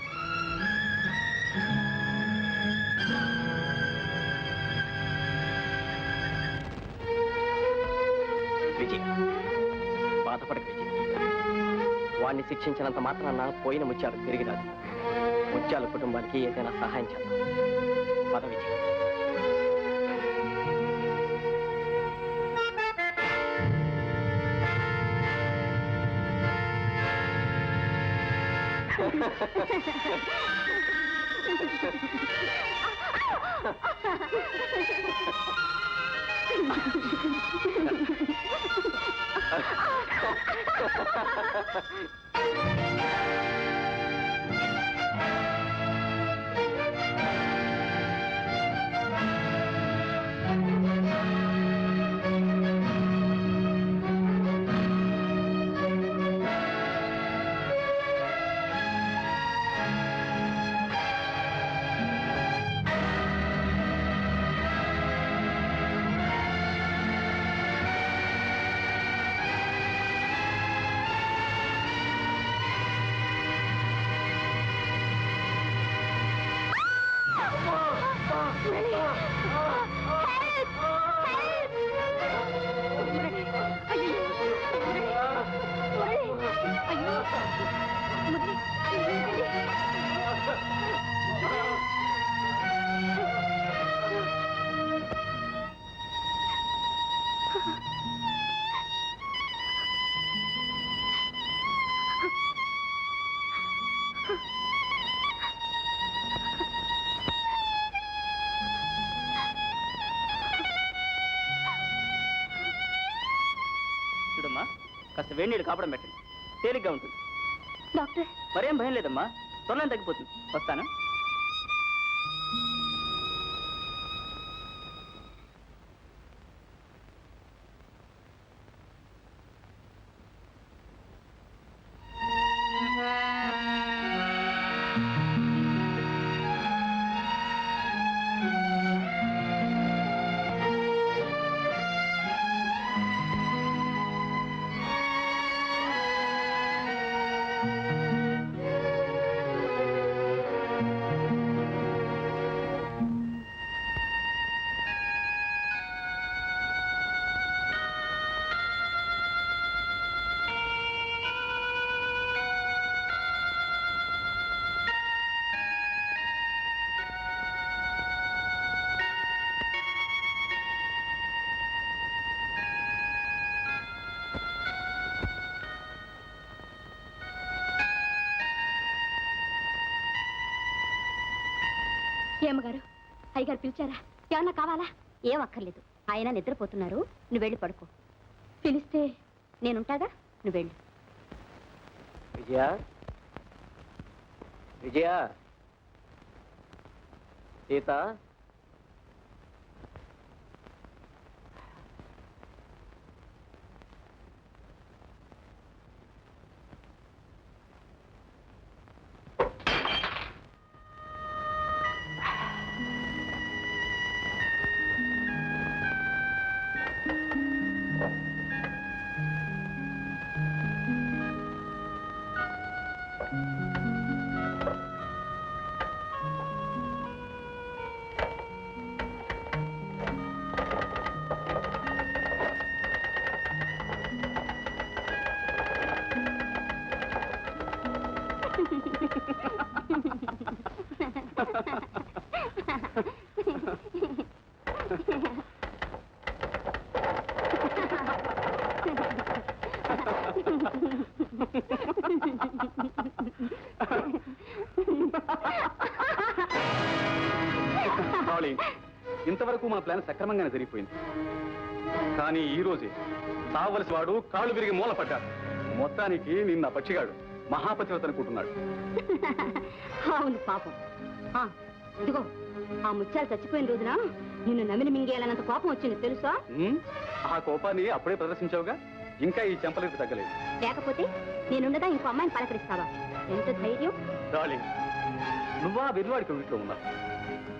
విజయ్, బాధపడక విజయ్. వాణ్ణి శిక్షించినంత మాత్రాన పోయిన ముత్యాలు తిరిగి రాదు. ముత్యాల కుటుంబానికి ఏదైనా సహాయం చేద్దాం. పద విజయ్. చూడమ్మా, కాస్త వేడి నీళ్ళు కాపడం పెట్టండి, తేలిగ్గా ఉంటుంది. డాక్టర్, మరేం భయం లేదమ్మా, త్వరలో తగ్గిపోతుంది. వస్తాను. ఏమగారు, అయ్యగారు పిలిచారా? ఏమన్నా కావాలా? ఏం అక్కర్లేదు, ఆయన నిద్రపోతున్నారు. నువ్వు వెళ్ళి పడుకో. పిలిస్తే నేనుంటాగా, నువ్వు వెళ్ళు. విజయ, విజయ, సీత, డార్లింగ్, ఇంతవరకు మన ప్లాన్ సక్రమంగానే జరిగిపోయింది. కానీ ఈ రోజే చావలసి వాడు కాళ్ళు విరిగి మూలపడ్డాడు. మొత్తానికి నిన్న పక్షిగాడు మహాపతివ్రత అనుకుంటున్నాడు. అవును పాపం. ఇదిగో ఆ ముత్యాలు చచ్చిపోయిన రోజున నిన్ను నమిలి మింగేయాలన్నంత కోపం వచ్చింది తెలుసా? ఆ కోపాన్ని అప్పుడే ప్రదర్శించావుగా, ఇంకా ఈ చెంపలకు తగ్గలేదు. లేకపోతే నేనుండగా ఇంకో అమ్మాయిని పలకరిస్తావా? ఎంత ధైర్యం! డార్లింగ్, నువ్వా వెర్రివాడికి వీటిలో ఉన్నావు.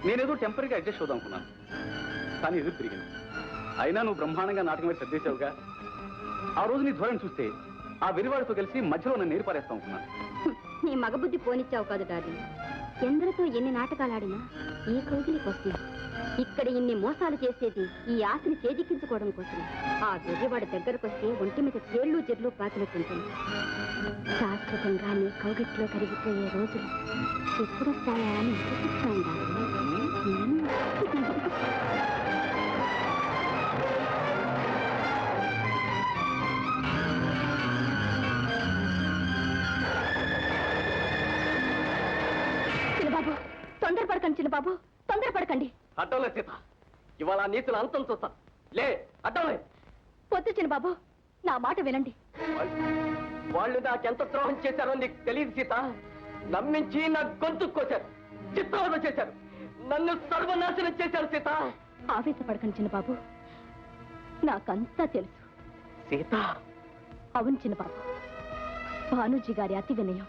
నేనేదో టెంపరీగా అడ్జస్ట్ అవుదాం అనుకున్నాను, కానీ ఎదురు తిరిగింది. అయినా నువ్వు బ్రహ్మాండంగా నాటకం వేసి సర్దేశావుగా. ఆ రోజు నీ ధోరణి చూస్తే ఆ వెర్రివాడితో కలిసి మధ్యలో నన్ను ఏర్పారేస్తాం అనుకున్నాను. నీ మగబుద్ధి పోనిచ్చావు కాదు డాడీ. ఎందరితో ఎన్ని నాటకాలు ఆడినా ఈ కౌగిలి కోసం, ఇక్కడ ఇన్ని మోసాలు చేసేది ఈ ఆశని చేజిక్కించుకోవడం కోసం. ఆ వెర్రివాడి దగ్గరకు వస్తే ఒంటి మీద చేళ్ళు చెర్లు పాకినట్టుంటుంది. శాశ్వతంగా నీ కౌగిట్లో కరిగిపోయే రోజులు ఎప్పుడు వస్తాయా అని ఎదురుచూస్తూ ఉండాలి. చిన్నబాబు తొందరపడకండి, చిన్నబాబు తొందరపడకండి. అడ్డంలే సీత, ఇవాళ నీతులు అంతం చూస్తా. లే అడ్డంలే. పొద్దు చిన్నబాబు, నా మాట వినండి. వాళ్ళు నాకెంత ద్రోహం చేశారో నీకు తెలియదు సీత. నమ్మించి నా గొంతు కోశారు, చిత్రవద చేశారు, నన్ను సర్వనాశనం చేశారు సీత. ఆవేశపడకండి చిన్నబాబు, నాకంతా తెలుసు. సీత, అవును చిన్నబాబు, భానుజీ గారి అతి వినయం,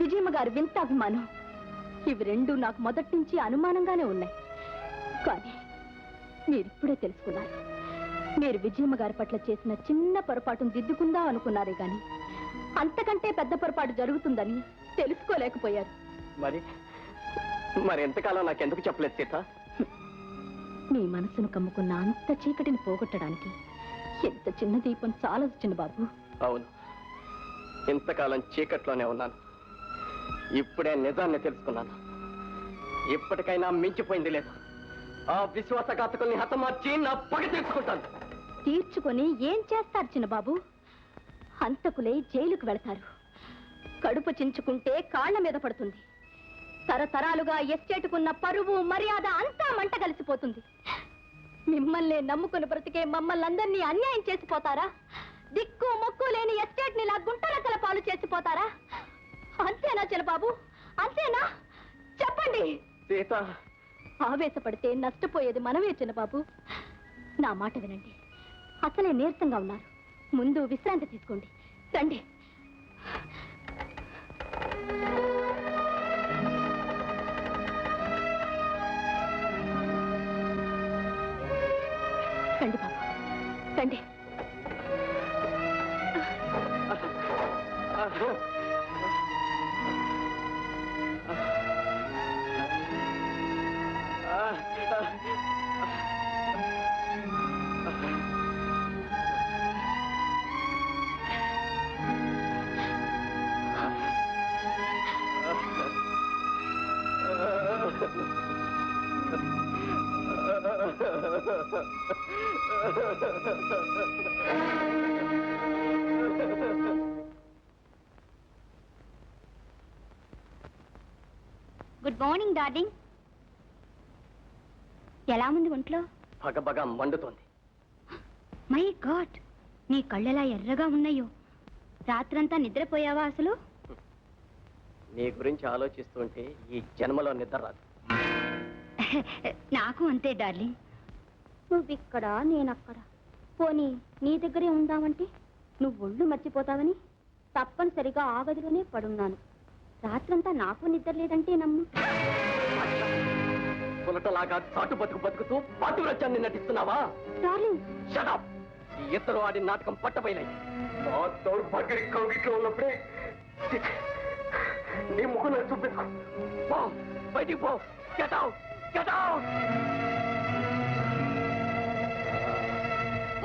విజయమ్మ గారి వింత అభిమానం, ఇవి రెండు నాకు మొదటి నుంచి అనుమానంగానే ఉన్నాయి. కానీ మీరిప్పుడే తెలుసుకున్నారు. మీరు విజయమ్మ గారి పట్ల చేసిన చిన్న పొరపాటును దిద్దుకుందా అనుకున్నారే గాని అంతకంటే పెద్ద పొరపాటు జరుగుతుందని తెలుసుకోలేకపోయారు. మరి ఎంతకాలం నాకెందుకు చెప్పలేదు సీత? మీ మనసును కమ్ముకున్న అంత చీకటిని పోగొట్టడానికి ఎంత చిన్న దీపం చాలదు చిన్నబాబు. అవును, ఇంతకాలం చీకట్లోనే ఉన్నాను. ఇప్పుడే నిజాన్ని తెలుసుకున్నాను. ఇప్పటికైనా మించిపోయింది లేదు. ఆ విశ్వాసఘాతకుల్ని హతమార్చి నా పగ తీర్చుకుంటాను. తీర్చుకొని ఏం చేస్తారు చిన్నబాబు? హంతకులై జైలుకు వెళతారు. కడుపు చించుకుంటే కాళ్ల మీద పడుతుంది. తరతరాలుగా ఎస్టేటుకున్న పరువు మర్యాద అంతా మంట కలిసిపోతుంది. మిమ్మల్ని నమ్ముకుని బ్రతికే మమ్మల్ని అందరినీ అన్యాయం చేసిపోతారా? దిక్కు మొక్కు లేని ఎస్టేట్ ని ఇలా గుంటలక్కల పాలు చేసిపోతారా? అంతేనా చిన్నబాబు, అంతేనా? చెప్పండి. సీత, ఆవేశపడితే నష్టపోయేది మనమే చిన్నబాబు. నా మాట వినండి. అసలే నీరసంగా ఉన్నారు, ముందు విశ్రాంతి తీసుకోండి. రండి. రండి బాబు, రండి. Good morning darling. ఎలా ఉంది ఒంట్లో? పగబగ మండుతోంది. మై గాడ్, నీ కళ్ళెలా ఎర్రగా ఉన్నాయో. రాత్రంతా నిద్రపోయావా అసలు? నీ గురించి ఆలోచిస్తుంటే ఈ జన్మలో నిద్ర రాదు. నాకు అంతే డార్లింగ్. నువ్విక్కడ నేనక్కడ, పోనీ నీ దగ్గరే ఉందామంటే నువ్వు ఒళ్ళు మర్చిపోతావని తప్పనిసరిగా ఆ గదిలోనే పడున్నాను. రాత్రంతా నాకు నిద్ర లేదంటే నమ్ము. పులటలాగా చాటు బతుకుతూ పాటురచ్చాన్ని నటిస్తున్నావా? Darling, shut up. ఈ ఇద్దరు ఆడిన నాటకం పట్టబోయినాయి. ఆ దౌర్భాగ్య కౌగిట్లో ఉన్నప్పుడే నీ ముఖంలో చూపించుకో. పో, బయటికి పో. Get out, get out.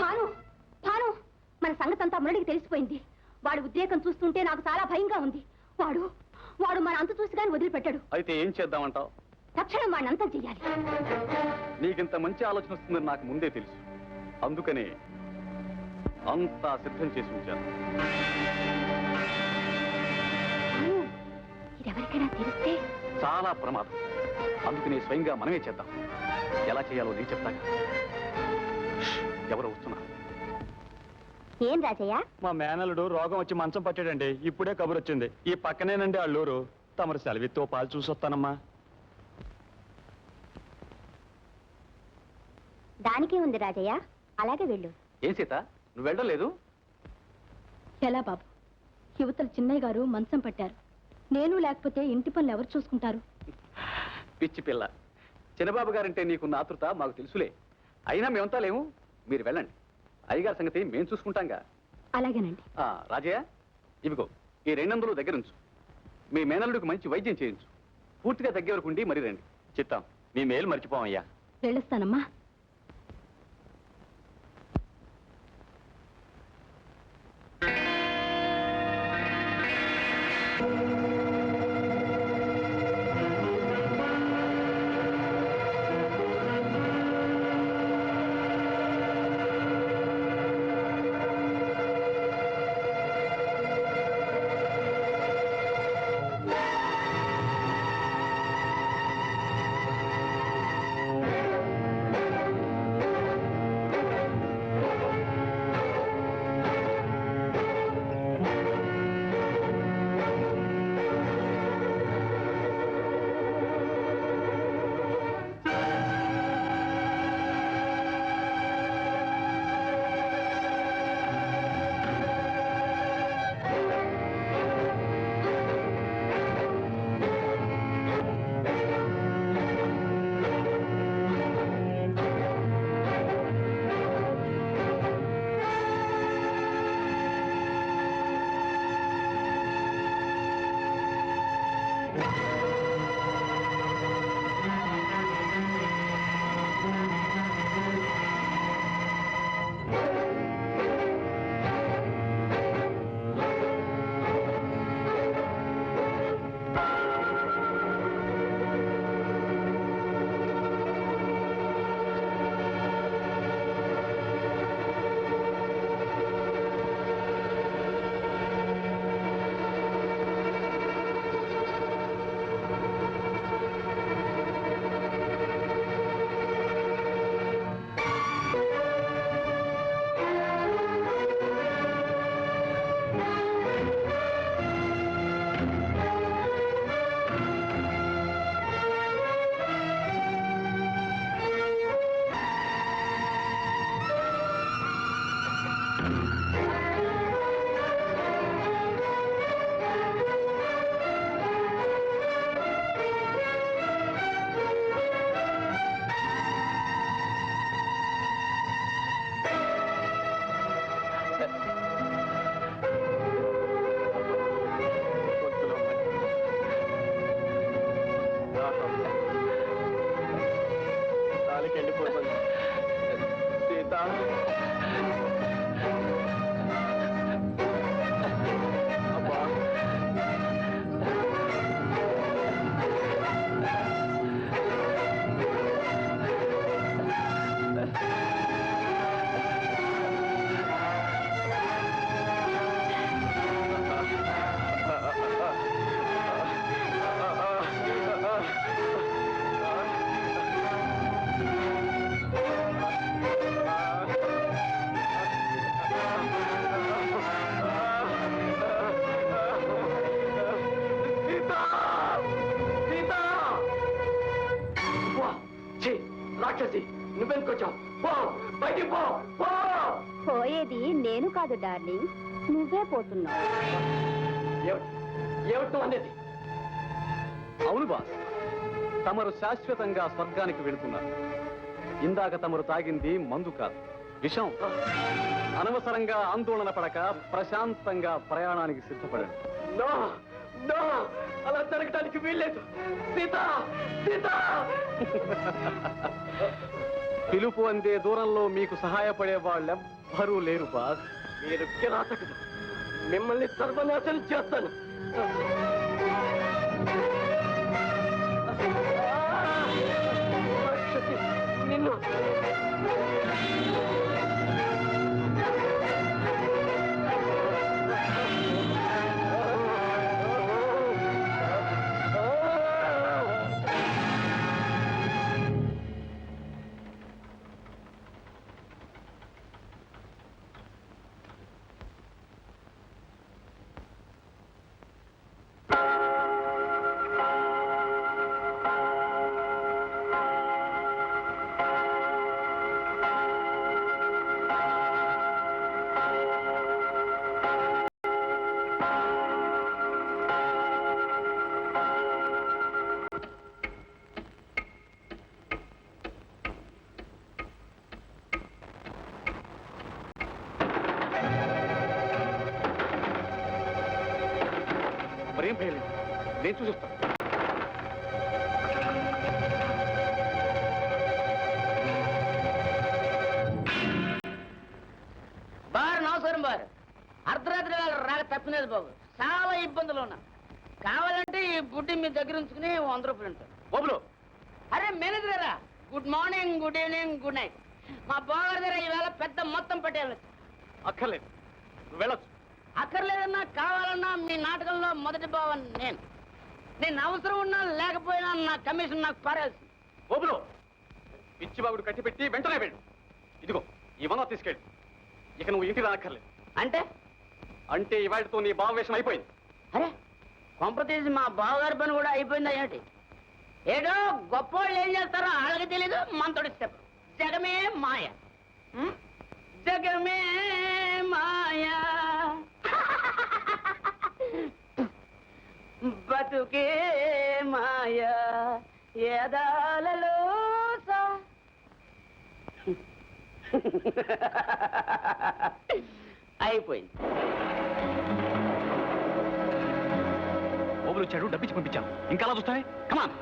Bhanu, Bhanu, మన సంగతంతా మురళికి తెలిసిపోయింది. వాడి ఉద్రేకం చూస్తుంటే నాకు చాలా భయంగా ఉంది. వాడు వాడు మన అంత చూసి కానీ వదిలిపెట్టాడు. అయితే ఏం చేద్దామంటావు? తక్షణం వాడిని అంతం చెయ్యాలి. నీకింత మంచి ఆలోచన వస్తుందని నాకు ముందే తెలుసు. అందుకనే అంతా సిద్ధం చేసి ఉంచాను. చాలా ప్రమాదం. అందుకని స్వయంగా మనమే చేద్దాం. ఎలా చేయాలో నేను చెప్తాను. ఎవరు వస్తున్నారు? ఏం రాజయ్య? మా మేనల్లుడు రోగం వచ్చి మంచం పట్టాడండి. ఇప్పుడే కబురు వచ్చింది. ఈ పక్కనేనండి అల్లూరు. తమరు సెలవిత్తో పాలు చూసొస్తానమ్మా. దానికే ఉంది రాజయ్య, అలాగే వెళ్ళు. ఏం సీత, నువ్వు వెళ్ళలేదు? ఎలా బాబు, యువతల చిన్నయ్య గారు మంచం పట్టారు. నేను లేకపోతే ఇంటి పనులు ఎవరు చూసుకుంటారు? పిచ్చి పిల్ల, చిన్నబాబు గారంటే నీకున్న ఆతృత మాకు తెలుసులే. అయినా మేమంతా లేము, మీరు వెళ్ళండి. అయ్యగారి సంగతి మేము చూసుకుంటాంగా. అలాగేనండి. రాజయ్య, ఇవిగో ఈ 200 దగ్గర ఉంచు. మీ మేనల్లుడికి మంచి వైద్యం చేయించు. పూర్తిగా తగ్గే వరకు ఉండి మరీ రండి. చిత్తాం, మీ మేలు మర్చిపోవయ్యా. వెళ్ళొస్తానమ్మా. వెళ్ళిపోతుంది. సీత, అబ్బా, రాక్షసి, నువ్వెందుకొచ్చావు? పో, బయటికి పో, పో. పోయేది నేను కాదు డార్లింగ్, నువ్వే పోతున్నావు. ఏమిటో అనేది? అవును బాస్, తమరు శాశ్వతంగా స్వర్గానికి వెళుతున్నారు. ఇందాక తమరు తాగింది మందు కాదు, విషం. అనవసరంగా ఆందోళన పడక ప్రశాంతంగా ప్రయాణానికి సిద్ధపడండి. నో నో, అలా జరగటానికి వీల్లేదు. సీత, సీత. పిలుపు అందే దూరంలో మీకు సహాయపడే వాళ్ళెవ్వరూ లేరు బాస్. మీరు కిరాతకులు, మిమ్మల్ని సర్వనాశనం చేస్తాను. రాక్షసి, నిన్ను. మరేం భయం లేదు, నేను చూసిస్తాను. బారు నమస్కారం బారు. అర్ధరాత్రి వేళ రాక తప్పినది బాబు, చాలా ఇబ్బందులు ఉన్నా. కావాలంటే ఈ బుడ్డి మీ దగ్గర ఉంచుకుని 100 రూపాయలు ఉంటాను. బాబులు, అరే మేనేజర్ గారా, good morning, good evening, good night. మా బావగారి దగ్గర ఈవేళ పెద్ద మొత్తం పట్టేయాలి. అక్కర్లేదు, నువ్వు వెళ్ళొచ్చు. అక్కర్లేదన్నా కావాలన్నా మీ నాటకంలో మొదటి భావం నేను అవసరం ఉన్నా లేకపోయినా నా కమిషన్ నాకు పారేయాల్సింది. బాబులు, పిచ్చిబాబుడు కట్టిపెట్టి వెంటనే వెళ్ళు. ఇదిగో ఈ 100 తీసుకెళ్ళి. ఇక నువ్వు ఇంటికి రానక్కర్లేదు. అంటే ఇవాటితో నీ భావవేషం అయిపోయింది. అరే కొంప తీసి మా బావగారి పని కూడా అయిపోయిందా ఏంటి? ఏదో గొప్పోళ్ళు ఏం చేస్తారో వాళ్ళకి తెలీదు, మనతోడి స్టెప్. జగమే మాయ, జగమే మాయా, బతుకే మాయా, ఎదాలలో అయిపోయింది. బాబులు వచ్చాడు, డబ్బిచ్చి పంపించాను. ఇంకా అలా చూస్తానే, కమాన్.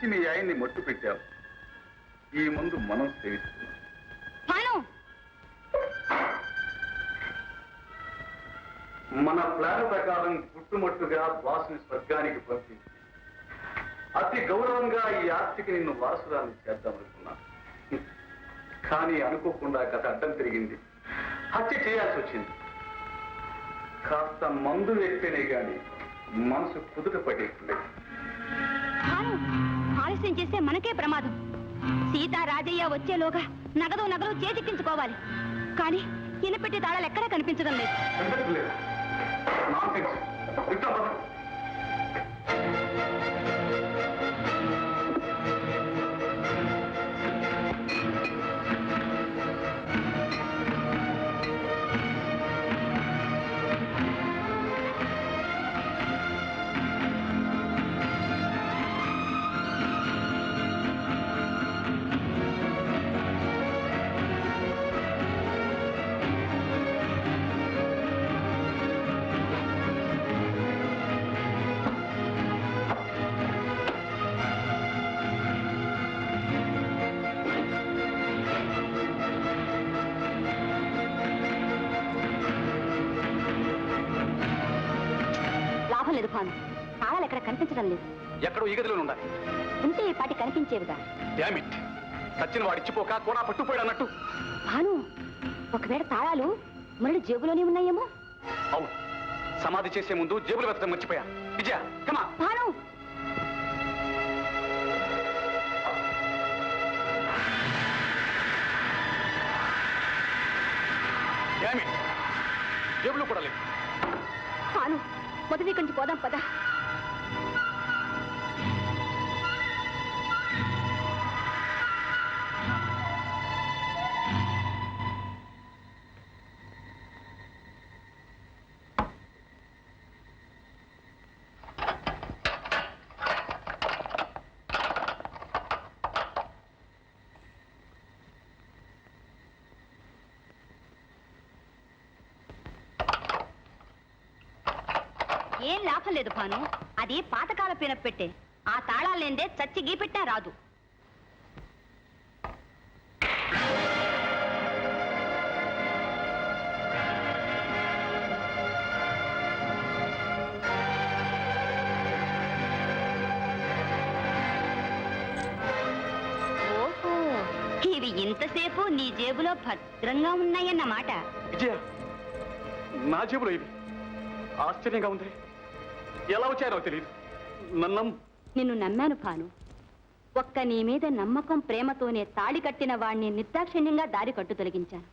ఇచ్చి మీ ఆయన్ని మట్టు పెట్టావు. ఈ ముందు మనం సేవిస్తున్నాం. భాను మన ప్లాన్ ప్రకారం గుట్టుమట్టుగా బాసుని స్వర్గానికి పంపించి అతి గౌరవంగా ఈ ఆస్తికి నిన్ను వారసురాన్ని చేద్దామనుకున్నా. కానీ అనుకోకుండా గత అడ్డం తిరిగింది. హత్య చేయాల్సి వచ్చింది. కాస్త మందు వేస్తేనే గాని మనసు కుదుట పడేట్లేదు. భాను ఆలస్యం చేస్తే మనకే ప్రమాదం. సీత రాజయ్య వచ్చేలోగా నగలు చేజిక్కించుకోవాలి. కానీ ఇనపెట్టి తాళాలు ఎక్కడా కనిపించడం లేదు. కనిపించలేదు. నాన్సెన్స్. ఇట్లా పద. లాభం లేదు భాను, తాళాలు ఎక్కడ కనిపించడం లేదు. ఎక్కడో ఈ గదిలో ఉండాలి. ఉంటే ఈ పాటి కనిపించేవిగా. డామిట్, సచ్చిన వాడిచ్చిపోక కూడా పట్టుపోయాడు అన్నట్టు. భాను ఒకవేళ తాళాలు మురళి జేబులోనే ఉన్నాయేమో. అవును, సమాధి చేసే ముందు జేబులు వెతకడం మర్చిపోయా. విజయ, కమా. భాను డామిట్, జేబులు కూడా లేదు. భాను మొదటి కొంచెం పోదాం పద. ఏం లాభం లేదు భాను, అది పాతకాల పినపెట్టే. ఆ తాళాలు లేందే చచ్చి గీపెట్టినా రాదు. ఓహో, ఇవి ఇంతసేపు నీ జేబులో భద్రంగా ఉన్నాయన్నమాట. విజయ, నా జేబులో ఇవి. ఆశ్చర్యంగా ఉంది. ఎలా వచ్చారో తెలియదు. నిన్ను నమ్మాను భాను. ఒక్క నీ మీద నమ్మకం ప్రేమతోనే తాళి కట్టిన వాణ్ణి నిర్దాక్షిణ్యంగా దారి కట్టు తొలగించాను.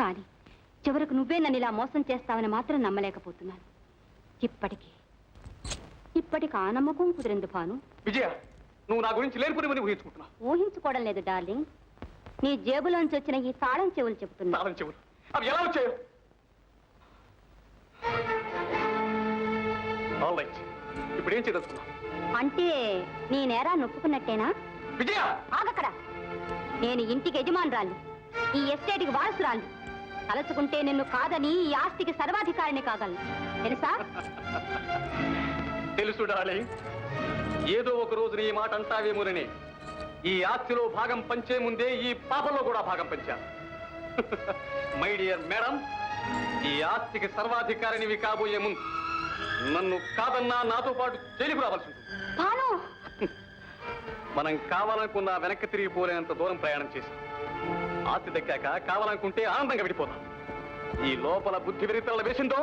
కానీ చివరకు నువ్వే నన్ను ఇలా మోసం చేస్తావని మాత్రం నమ్మలేకపోతున్నాను. ఇప్పటికి ఆ నమ్మకం కుదిరింది భాను. విజయ, నువ్వు నా గురించి లేనిపోనివని ఊహించుకుంటున్నావు. ఊహించుకోవడం లేదు డార్లింగ్. నీ జేబులోంచి వచ్చిన ఈ తాళం చెవులు చెబుతున్నా. తాళం చెవులు అవి ఎలా వచ్చాయో. ఆల్ రైట్, ఇప్పుడు ఏం చేయదలుచుకున్నావు? అంటే నీ నేరాన్ని ఒప్పుకున్నట్టేనా? విజయ, ఆగక్కడ. నేను ఇంటికి యజమానురాలు, ఈ ఎస్టేట్కి వారసురాలు. తలచుకుంటే నిన్ను కాదని ఈ ఆస్తికి సర్వాధికారిని కాగలను, తెలుసా? తెలుసు డార్లింగ్. ఏదో ఒక రోజు నీ మాట అంటావేమోనని ఈ ఆస్తిలో భాగం పంచే ముందే ఈ పాపంలో కూడా భాగం పంచాను. మై డియర్ మేడం, ఈ ఆస్తికి సర్వాధికారినివి కాబోయే ముందు నన్ను కాదన్నా నాతో పాటు జైలుకు రావాల్సి ఉంటుంది. భాను, మనం కావాలనుకున్న వెనక్కి తిరిగిపోలేనంత దూరం ప్రయాణం చేశాం. ఆస్తి దక్కాక కావాలనుకుంటే ఆనందంగా విడిపోతాం. ఈ లోపల బుద్ధి విరితల వేసిందో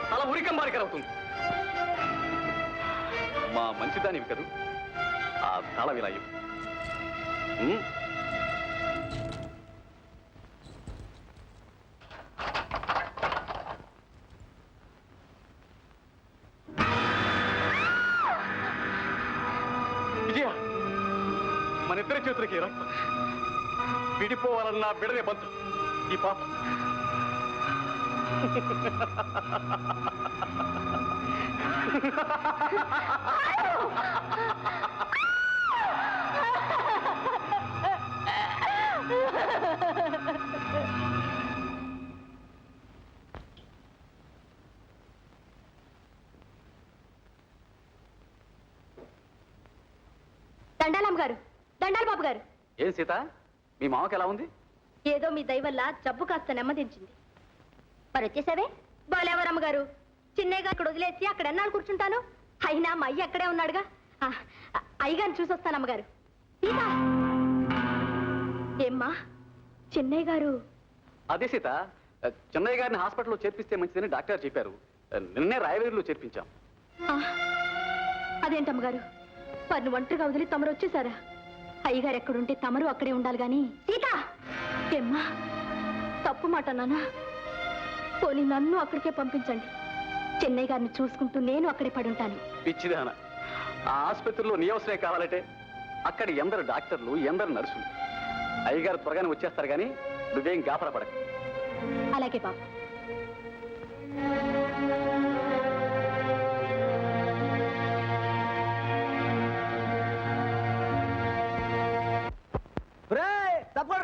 తల ఉరికంబారికలు అవుతుంది. మా మంచిదానివి కదూ, ఆ తాళం ఇలా ఇవ్వు. విజయ, మన ఇద్దరి చేతులకి రక్తం. విడిపోవాలన్నా బిడనే బంధం ఈ పాప. దండాలమ్మ గారు, దండాల బాబు గారు. ఏం సీత, మీ మామకి ఎలా ఉంది? ఏదో మీ దయ వల్ల జబ్బు కాస్త నెమ్మదించింది. మరి వచ్చేసావే బాలేవరమ్మ గారు. చిన్నయ్య ఇక్కడ వదిలేసి అక్కడ ఎన్నాళ్ళు కూర్చుంటాను? అయినా మా అయ్య అక్కడే ఉన్నాడుగా. అయ్యగారిని చూసొస్తానమ్మగారు. సీత, ఏమ్మా చిన్నయ్య గారు? అదే సీత, చెన్నయ్య గారిని హాస్పిటల్లో చేర్పిస్తే మంచిదని డాక్టర్ చెప్పారు. నిన్నే రాయవేరులో చేర్పించాం. అదేంటమ్మగారు, వారిని ఒంటరిగా వదిలి తమరు వచ్చేసారా? అయ్యగారు ఎక్కడుంటే తమరు అక్కడే ఉండాలి గాని. సీత, ఏమ్మా తప్పు మాట నానా? పోనీ నన్ను అక్కడికే పంపించండి. చెన్నై గారిని చూసుకుంటూ నేను అక్కడే పడుంటాను. పిచ్చిదాన, ఆ ఆసుపత్రిలో నీ అవసరమే కావాలంటే అక్కడ ఎందరు డాక్టర్లు, ఎందరు నర్సులు. అయ్యగారు త్వరగానే వచ్చేస్తారు కానీ నువ్వేం గాపరపడక. అలాగే బాబు.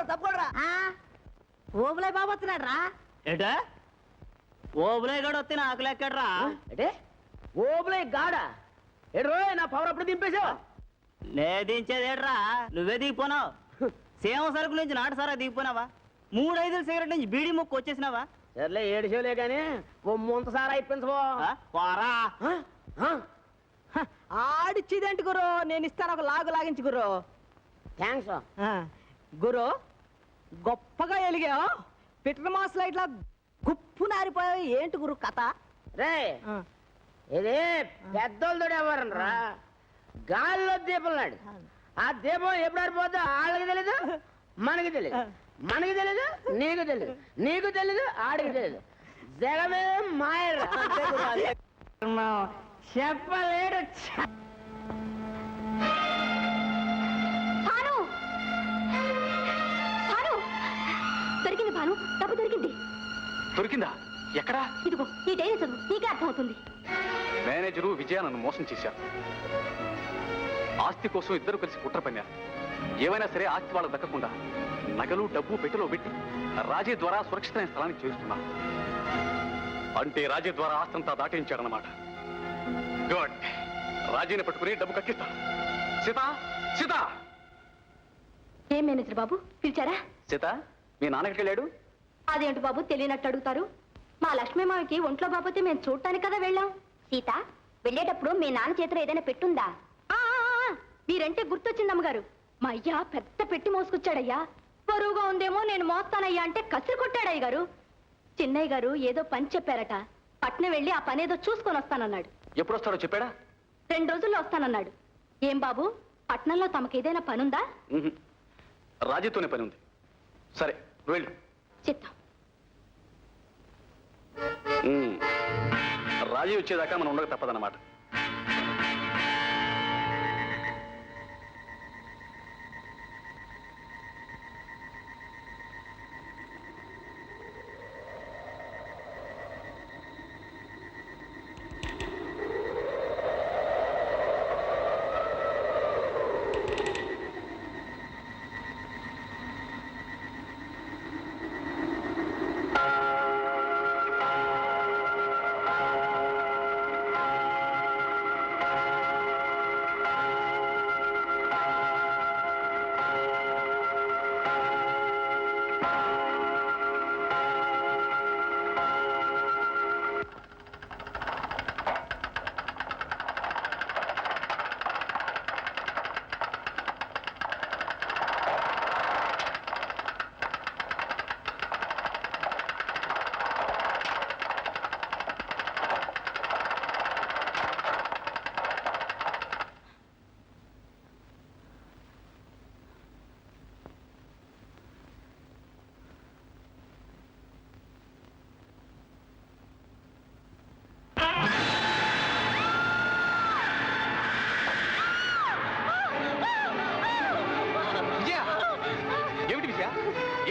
తప్పకుండా ఓబులై బాబు వస్తున్నాడు రా. ఏటా ఓబులై గడు వస్తే నాకు లెక్కడ్రా. అంటే ఓబులై గాడా? ఏడ్రో నా పవర్ అప్పుడు దింపేశావు. నే దించేదేట్రా, నువ్వే దిగిపోనావు. సేమ సరుకుల నుంచి నాటు సారా దిగిపోనావా? 3-5 సిగరెట్ నుంచి బీడీ ముక్కు వచ్చేసినావా? సర్లే ఏడిసేలే గాని ఓ ముంత సారా ఇప్పించబో. పోరా. ఆడిచ్చిదేంటి గురు, నేను ఇస్తాను ఒక లాగు లాగించి గురు. థ్యాంక్స్ గురు. గొప్పగా ఎలిగా పిట్ర మాస్ లైట్లా గుప్పు నారిపోయావు. ఏంటి గురు కథ? రే ఇది పెద్దోళ్ళతో ఎవరనరా, గాల్లో దీపం నాడు. ఆ దీపం ఎప్పుడు ఆరిపోద్దో వాళ్ళకి తెలీదు, మనకి తెలీదు. మనకి తెలీదు, నీకు తెలీదు. నీకు తెలీదు, ఆడికి తెలీదు. జగమే మాయరా. చెప్పలేడు. దొరికింది భాను, డబ్బు దొరికింది. దొరికిందా? ఎక్కడా? ఇదిగో ఈ డైరీ చదువు, నీకే అర్థమవుతుంది. మేనేజరు విజయ నన్ను మోసం చేశారు. ఆస్తి కోసం ఇద్దరు కలిసి కుట్ర పన్నారు. ఏమైనా సరే ఆస్తి వాళ్ళకు దక్కకుండా నగలు, డబ్బు పెట్టెలో పెట్టి రాజీ ద్వారా సురక్షితమైన స్థలానికి చేరుస్తున్నారు. అంటే రాజీ ద్వారా ఆస్తంతా దాటించాడనమాట. గుడ్. రాజీని పట్టుకుని డబ్బు కక్కిస్తాను. సీత, సీత! ఏం మేనేజర్ బాబు పిలిచారా? సీత, మీ నాన్నకి వెళ్ళాడు? అదేంటి బాబు తెలియనట్టు అడుగుతారు? మా లక్ష్మీ మావికి ఒంట్లో బాబోతే మేము చూడటానికి కదా వెళ్ళాం. సీత, వెళ్ళేటప్పుడు మీ నాన్న చేతిలో ఏదైనా పెట్టుందా? మీరంటే గుర్తొచ్చింది అమ్మగారు. మా అయ్య పెద్ద పెట్టి మోసుకొచ్చాడయ్యా. బరువుగా ఉందేమో నేను మోస్తానయ్యా అంటే కసిరి కొట్టాడయ్య గారు. చిన్నయ్య గారు ఏదో పని చెప్పారట. పట్నం వెళ్ళి ఆ పనేదో చూసుకొని వస్తానన్నాడు. ఎప్పుడు వస్తాడో చెప్పాడా? 2 రోజుల్లో వస్తానన్నాడు. ఏం బాబు, పట్నంలో తమకేదైనా పనుందా? రాజీతోనే పని ఉంది. సరే వెళ్ళు. చిత్తం. రాజీ వచ్చేదాకా మనం ఉండక తప్పదన్నమాట.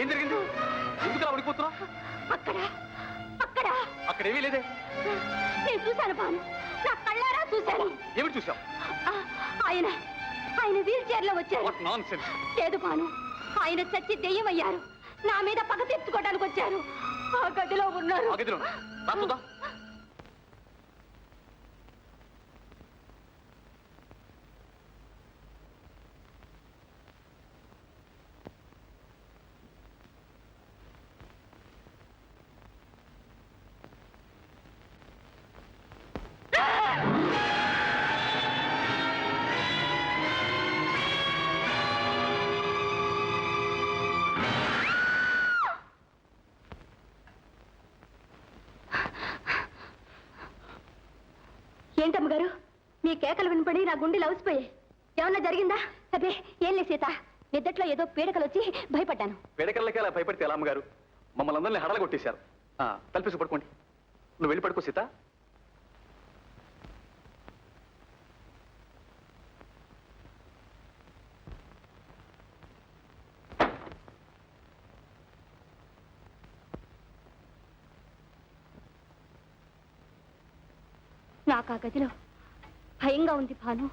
ఏం జరిగింది? ఎందుకు పడిపోతున్నావు? అక్కడ అక్కడ అక్కడేమీ లేదే. నేను చూశాను భాను, నా కళ్ళారా చూశాను. ఏమిటి చూసావు? ఆయన ఆయన వీల్ చైర్ లో వచ్చారు. What nonsense. లేదు భాను, ఆయన చచ్చి దెయ్యమయ్యారు. నా మీద పగ తెచ్చుకోవడానికి వచ్చారు. ఆ గదిలో ఉన్నారు. ఆ గదిలో రాస్తుందా? కేకలు వినపడి నా గుండెలు అవసిపోయాయి. ఏమన్నా జరిగిందా? అదే ఏం లేదు సీత, నిద్దట్లో ఏదో పీడకలు వచ్చి భయపడ్డాను. పేడకల్లకి అలా భయపడితే ఎలా అమ్మగారు? మమ్మల్ని అందరినీ హడలు కొట్టేశారు. తలపేసి పడుకోండి. నువ్వు వెళ్ళి పడుకో సీత. నాకు ఆ గదిలో భయంగా ఉంది భాను.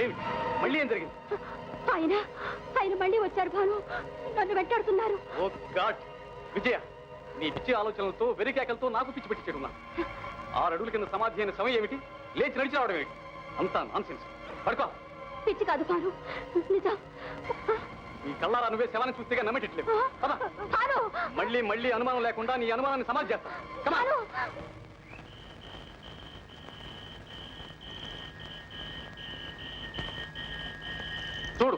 ఏమిటి మళ్ళీ ఏం జరిగింది? ఆయన ఆయన మళ్ళీ వచ్చారు భాను, నన్ను వెంటాడుతున్నారు. ఓ గాడ్ విజయ, నీ పిచ్చి ఆలోచనలతో వెరికేకలతో నాకు పిచ్చి పెట్టి చెడున్నా. 6 అడుగుల కింద సమాధి అయిన సమయం ఏమిటి? లేచి నడిచి రావడం ఏమిటి? అంతా నాన్సెన్స్. పడుకో. పిచ్చి కాదు భాను, నిజం. నీ కళ్ళారా నువ్వే శవాన్ని చూస్తేగా నమ్మేటట్లేవు. పద. భాను, మళ్ళీ మళ్ళీ అనుమానం లేకుండా నీ అనుమానాన్ని సమాధి చేస్తా. Come on. భాను. చూడు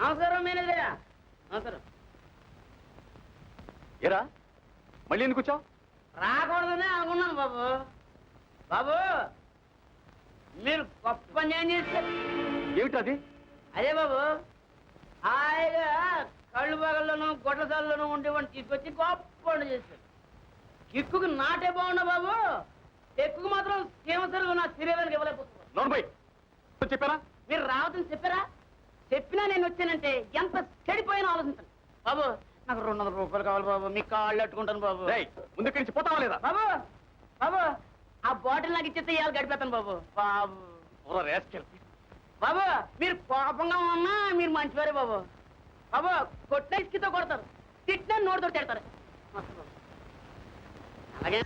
నమస్కారం మేనేజర్. నమస్కారం. ఏరా మళ్ళీ ఎందుకు వచ్చావు? రాకూడదనే అనుకున్నాను బాబు. బాబు మీరు గొప్ప పని ఏం చేస్తారు? ఏమిటది? అదే బాబు, హాయిగా కళ్ళు బాగల్లోనూ గొడ్లసాల్లోనూ ఉండేవాడిని తీసుకొచ్చి గొప్ప పని చేశారు. కిక్కుకు నాటే బాగున్నా బాబు, ఎక్కువ మాత్రం సీమసరుగు నా శరీరానికి ఇవ్వలేకపోతున్నాను. నోర్మై చెప్పారా? మీరు రావద్దని చెప్పారా? చెప్పినా నేను వచ్చానంటే ఎంత చెడిపోయినా ఆలోచించండి బాబు. నాకు 200 రూపాయలు కావాలి బాబు, మీ కాళ్ళు అట్టుకుంటాను బాబు. ముందుకు నుంచి పోతావా లేదా? బాబు బాబు ఆ బాటిల్ నాకు ఇచ్చేస్తే ఇవాళ గడిపేస్తాను బాబు. బాబు బాబు మీరు కోపంగా ఉన్నా మీరు మంచివారే బాబు. బాబు కొట్టిన ఇసుకతో కొడతారు, తిట్టిన నోటితో తిడతారు. అలాగే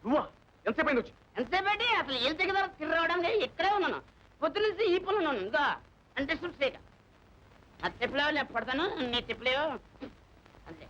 నువ్వా? ఎంతసేపు అయింది వచ్చి? ఎంతసేపు పెట్టి అసలు ఏం దగ్గర తిరిగి రావడానికి ఇక్కడే ఉన్నాను. పొద్దు నుంచి ఈ పనులు ఉన్నాను. ఇంకా అంటే చూసేక నా చెప్పలేవు నేను పడతాను, నీ చెప్పలేవు అంతే.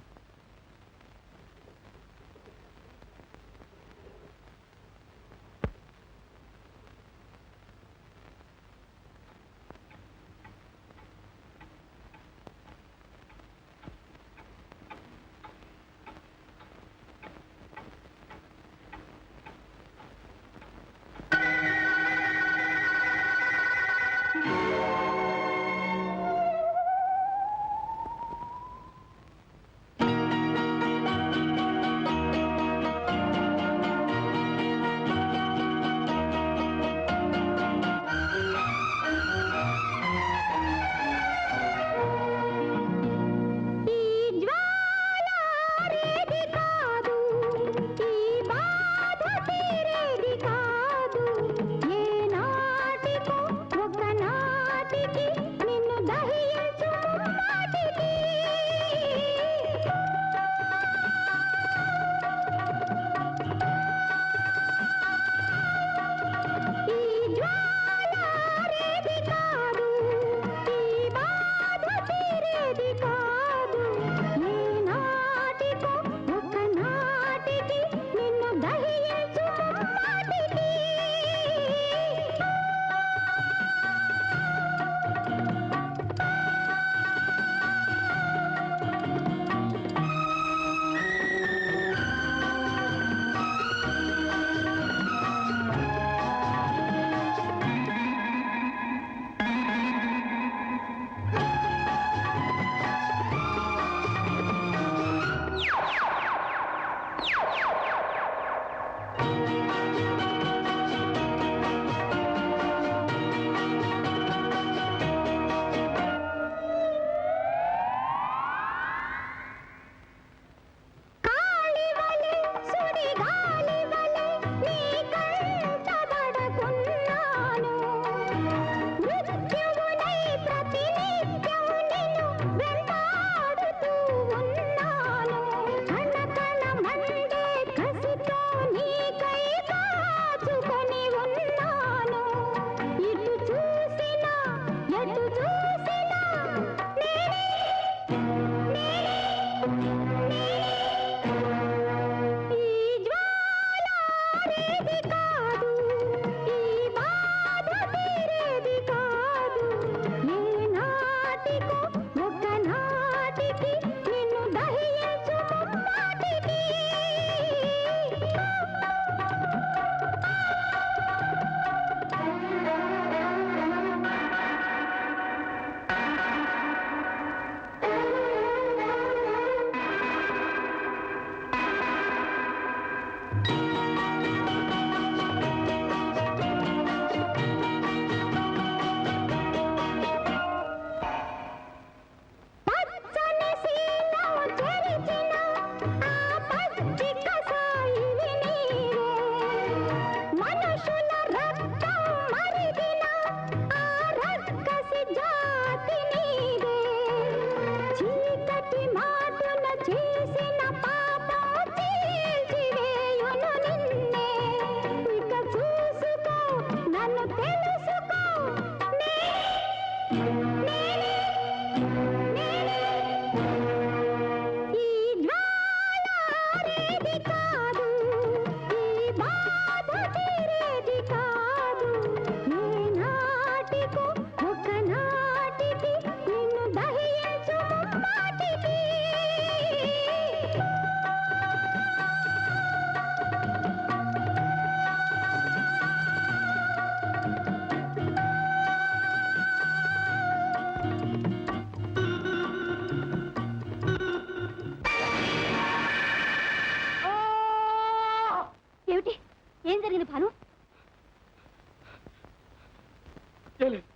ఏం లేదు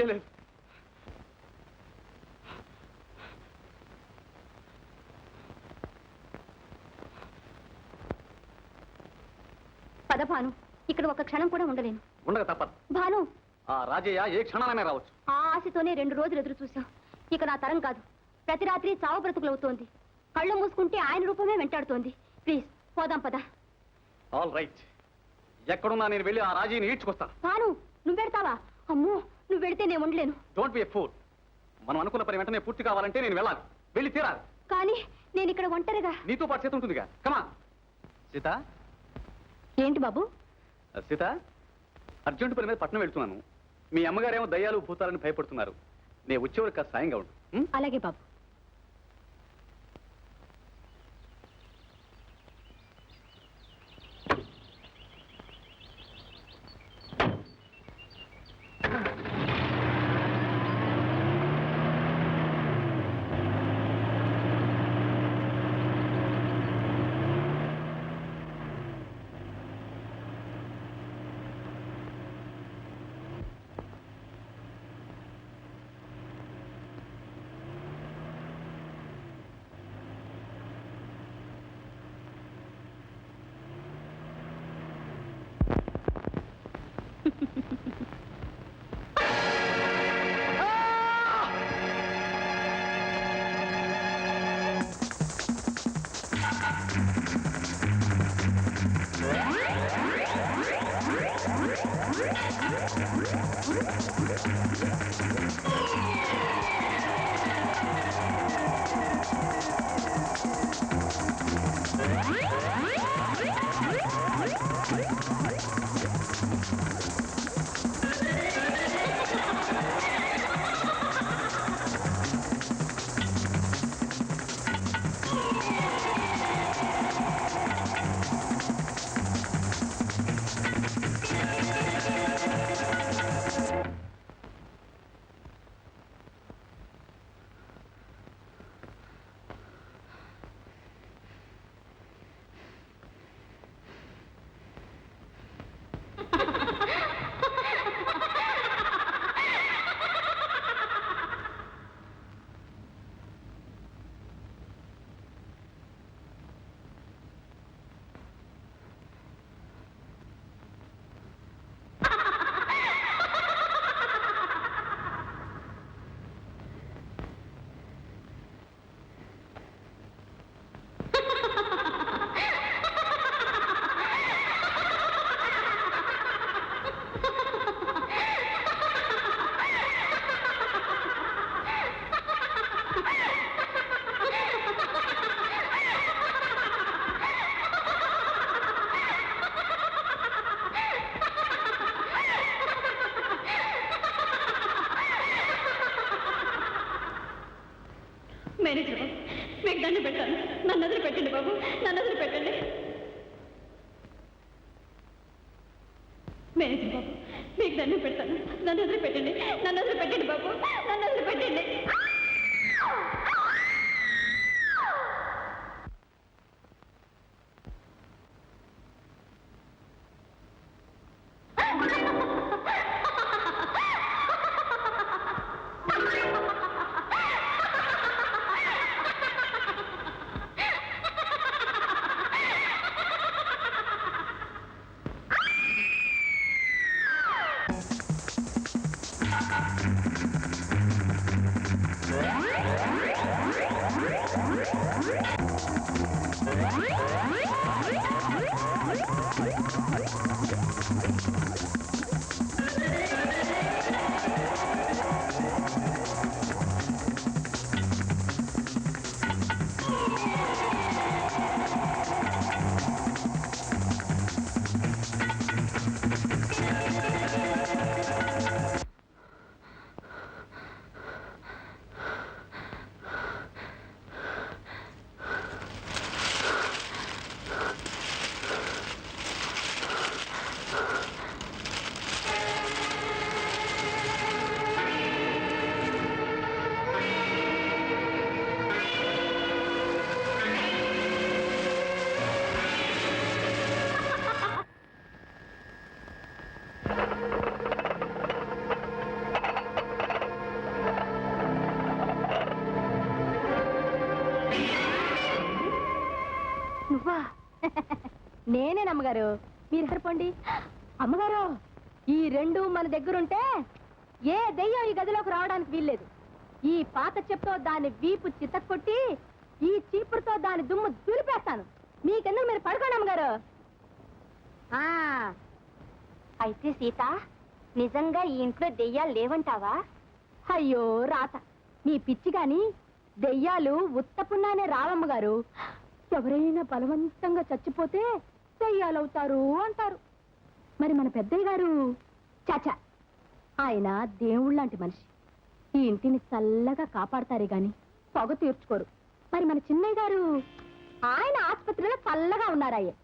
ఏం లేదు. పద భాను, ఇక్కడ ఒక క్షణం కూడా ఉండలేను. ఉండక తప్పదు. భాను, ఆ రాజయ్య ఏ క్షణాలనే రావచ్చు. ఆ ఆశతోనే 2 రోజులు ఎదురు చూశాం. ఇక నా తరం కాదు. ప్రతి రాత్రి చావు బ్రతుకులవుతోంది. కళ్ళు మూసుకుంటే ఆయన రూపమే వెంటాడుతోంది. ప్లీజ్ పోదాం పద. All right. ఎక్కడున్నా నేను వెళ్ళి ఆ రాజీని ఈడ్చుకొస్తాను. భాను, నువ్వు పెడతావా? అమ్మో, నువ్వు పెడితే నేను ఉండలేను. Don't be a fool. మనం అనుకున్న పని వెంటనే పూర్తి కావాలంటే నేను వెళ్ళాలి. వెళ్ళి తీరాలి. కానీ నేను ఇక్కడ ఒంటరిగా. నీతో పాటు సీత ఉంటుందిగా. కమా సీత. ఏంటి బాబు? సీత, అర్జెంటు పని మీద పట్నం వెళ్తున్నాను. మీ అమ్మగారేమో దయ్యాలు భూతాలని భయపడుతున్నారు. నేను వచ్చేవరకు కాస్త సాయంగా ఉండు. అలాగే బాబు. మేనేజర్ బాబు, మీకు దండం పెట్టాను. నన్ను వదిలి పెట్టండి బాబు, నన్ను వదిలి పెట్టండి. మేనేజర్ బాబు, మీకు దండం పెడతాను. నన్ను వదిలి పెట్టండి, నన్ను వదిలి పెట్టండి బాబు, నన్ను వదిలి పెట్టండి. నేనేనమ్మగారు, మీరు సరిపోండి. అమ్మగారు, ఈ రెండు మన దగ్గరుంటే ఏ దెయ్యం ఈ గదిలోకి రావడానికి వీల్లేదు. ఈ పాత చెప్పుతో దాని వీపు చితక్కొట్టి ఈ చీపురుతో దాని దుమ్ము దులిపేస్తాను. మీకెందుకు, మీరు పడుకోండి అమ్మగారు. అయితే సీత, నిజంగా ఈ ఇంట్లో దెయ్యాలు లేవంటావా? అయ్యో రాత, మీ పిచ్చి గాని దెయ్యాలు ఉత్తపున్నానే రావమ్మగారు. ఎవరైనా బలవంతంగా చచ్చిపోతే దెయ్యాలవుతారు అంటారు. మరి మన పెద్దయ్య గారు చాచా, ఆయన దేవుళ్ళంటి మనిషి. ఈ ఇంటిని చల్లగా కాపాడతారే గాని పొగ తీర్చుకోరు. మరి మన చిన్నయ్య గారు, ఆయన ఆసుపత్రిలో చల్లగా ఉన్నారాయే.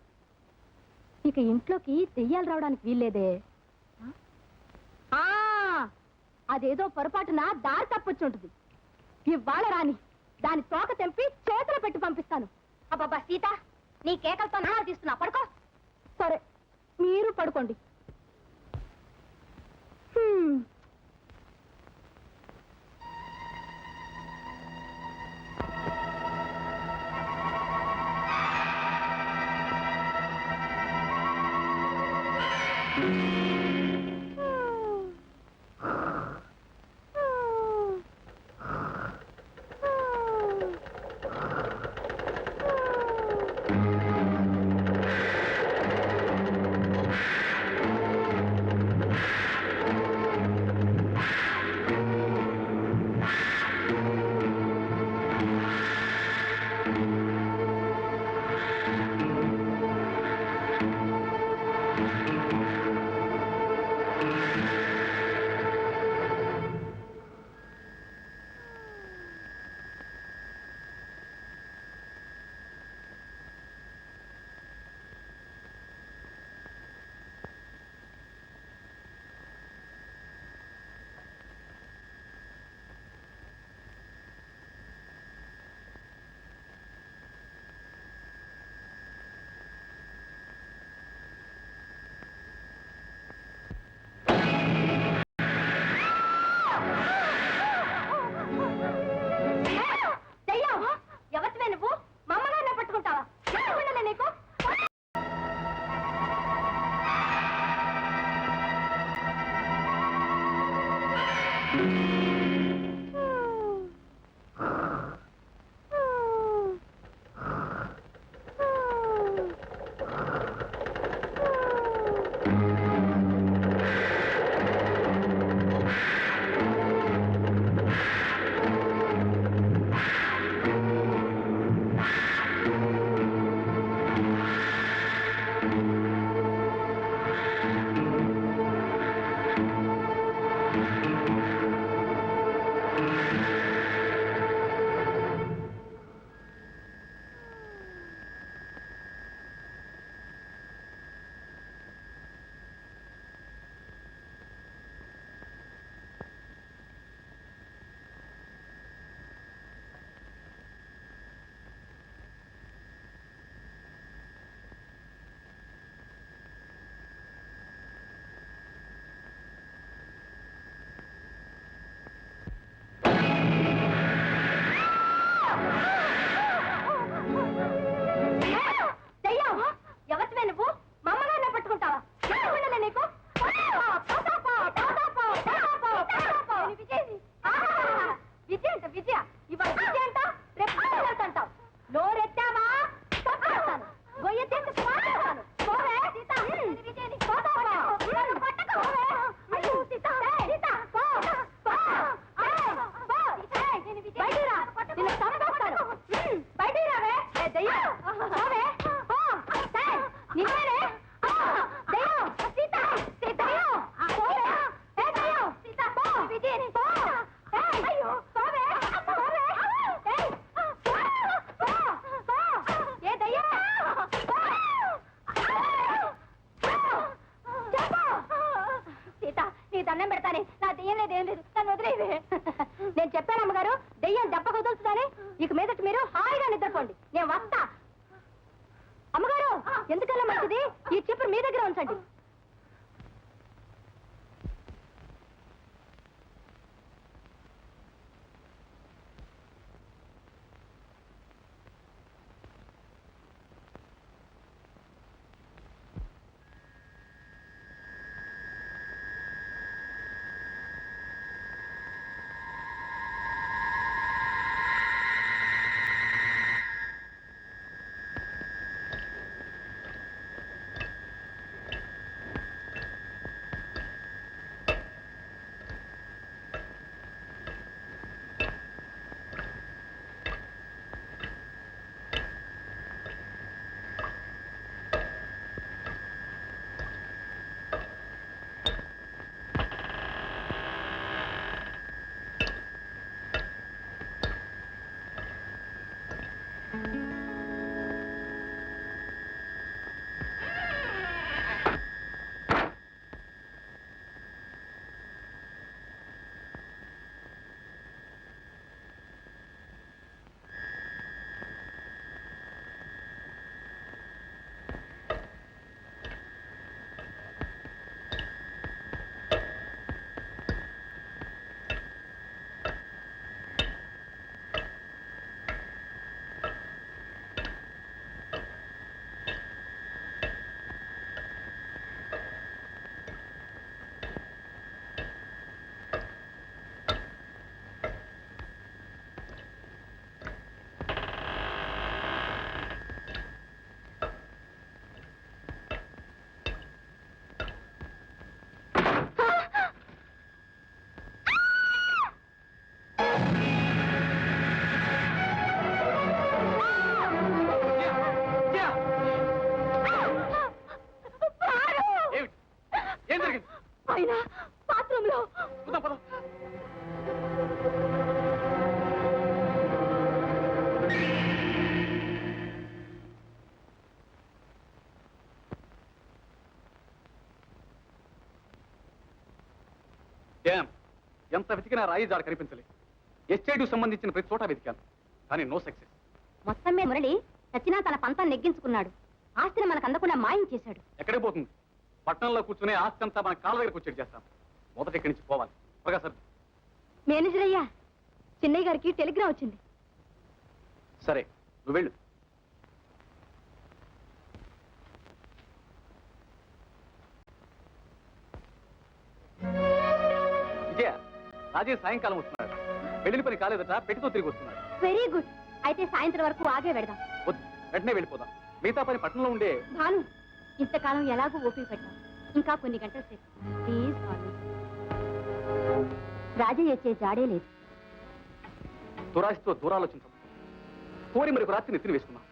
ఇక ఇంట్లోకి దెయ్యాలు రావడానికి వీల్లేదే. అదేదో పొరపాటున దారి తప్పొచ్చుంటుంది. ఇవాళ రాని దాని తోక తెంపి చేతులు పెట్టి పంపిస్తాను. అబ్బాబా సీత, నీ కేకలతో నా తీస్తున్నా, పడుకో. సరే, మీరు పడుకోండి. ఎవరివే నువ్వు? మా అమ్మగారినే పట్టుకుంటావా? నీకు దండం పెడతానే, నా దెయ్యం లేదు, ఏం లేదు, నన్ను వదిలేవే. నేను చెప్పాను అమ్మగారు, దెయ్యం దెబ్బ కుదులుతుందని. ఇక మీదట మీరు హాయిగా నిద్రపోండి, నేను వస్తా. అమ్మగారు, ఎందుకన్నా మంచిది ఈ చెప్పు మీ దగ్గర ఉంచండి. బాత్రూమ్ లో. చూద్దాం, పద. డ్యామ్, ఎంత వెతికినా రాయి జాడ కనిపించలేదు. ఎస్టేట్కు సంబంధించిన ప్రతి చోట వెతికాను, కానీ నో సక్సెస్. మొత్తం మీద మురళి సచ్చినా తన పంతం నెగ్గించుకున్నాడు. ఆస్తిని మనకు అందకుండా మాయం చేశాడు. ఎక్కడికి పోతుంది? పట్టణంలో కూర్చునే ఆస్తి అంతా మన కాళ్ళ దగ్గరకు వచ్చేది చేస్తాం. మొదట ఇక్కడి నుంచి పోవాలి. త్వరగా సార్. మేనేజర్ అయ్యా, చిన్నయ్య గారికి టెలిగ్రామ్ వచ్చింది. సరే, నువ్వు వెళ్ళు. విజయ, రాజే సాయంకాలం వస్తున్నాడు. వెళ్ళిన పని కాలేదట, పెట్టితో తిరిగి వస్తున్నాడు. Very good. అయితే సాయంత్రం వరకు ఆగే పెడదాం. వద్దు, వెంటనే వెళ్ళిపోదాం. మిగతా పని పట్టణంలో ఉండే. భాను, ఇంతకాలం ఎలాగో ఓపిక పెట్టాం. ఇంకా కొన్ని గంటల సేపు ప్లీజ్ భాను. రాజయ్య వచ్చే జాడే లేదు. దురాశతో దూరాలోచించాం. కోరి మరొక రాత్రి నెత్తిని వేసుకున్నాం.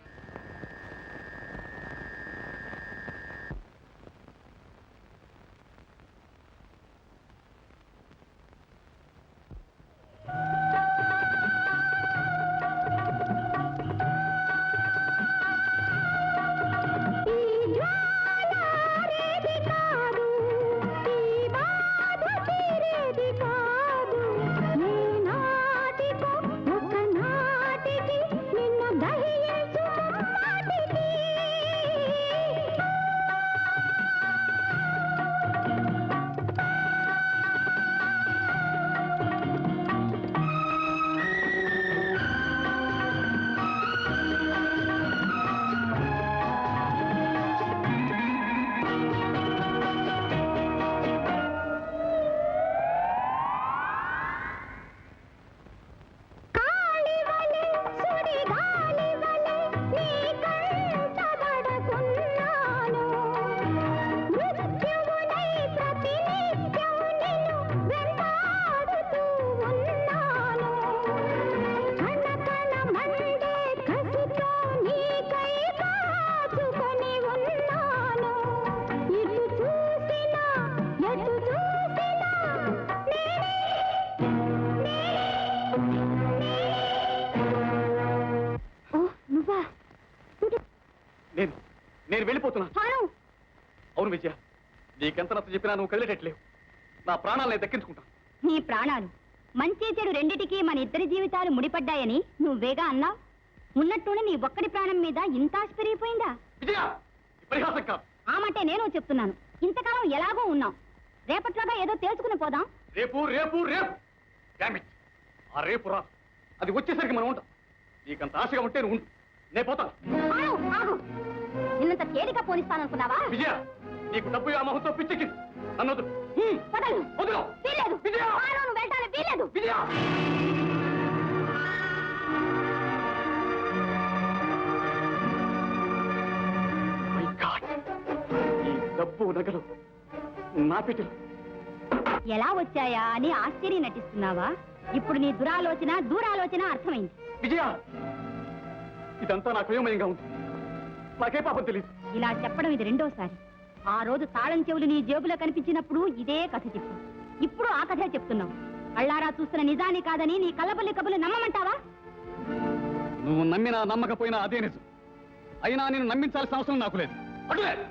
నేను వెళ్ళిపోతున్నా. అవును విజయ, నీకెంత నచ్చ చెప్పినా నువ్వు కదిలేటట్లేవు. నా ప్రాణాలను దక్కించుకుంటా. నీ ప్రాణాలు మంచి చెడు రెండిటికి మన ఇద్దరి జీవితాలు ముడిపడ్డాయని నువ్వేగా అన్నావు. ఉన్నట్టునే నీ ఒక్కడి ప్రాణం మీద ఇంత ఆశ పెరిగిపోయిందా? విజయ, పరిహాసం కాదు. ఆ మాటే నేను చెప్తున్నాను. ఇంతకాలం ఎలాగో ఉన్నాం, రేపట్లోగా ఏదో తేల్చుకుని పోదాం. రేపు రేపు రేపు Damn it. ఆ రేపు రా. అది వచ్చేసరికి మనం ఉంటాం. నీకంత ఆశగా ఉంటే నువ్వు ఉండు. నేను పోతాను. ఆగు. నిన్నంత తేలిక పోనిస్తాననుకున్నావా? విజయ, నీకు డబ్బు ఆ మొహంతో పిచ్చెక్కింది. నన్ను వదులు. వదులు. వీలేదు. విజయ, నువ్వు వెళ్ళాలి. వీలేదు. విజయ. మై గాడ్, ఈ డబ్బు నగలు నా పెట్టెలు ఎలా వచ్చాయా అని ఆశ్చర్యం నటిస్తున్నావా? ఇప్పుడు నీ దూరాలోచన అర్థమైంది. విజయ, ఇదంతా నాకు అయోమయంగా ఉంది. నాకే పాపం తెలియదు. ఇలా చెప్పడం ఇది రెండోసారి. ఆ రోజు తాళం చెవులు నీ జేబులో కనిపించినప్పుడు ఇదే కథ చెప్పు. ఇప్పుడు ఆ కథే చెప్తున్నావు. కళ్ళారా చూస్తున్న నిజాన్ని కాదని నీ కళ్ళబల్లి కబులు నమ్మమంటావా? నువ్వు నమ్మినా నమ్మకపోయినా అదే నిజం. అయినా నేను నమ్మించాల్సిన అవసరం నాకు లేదు.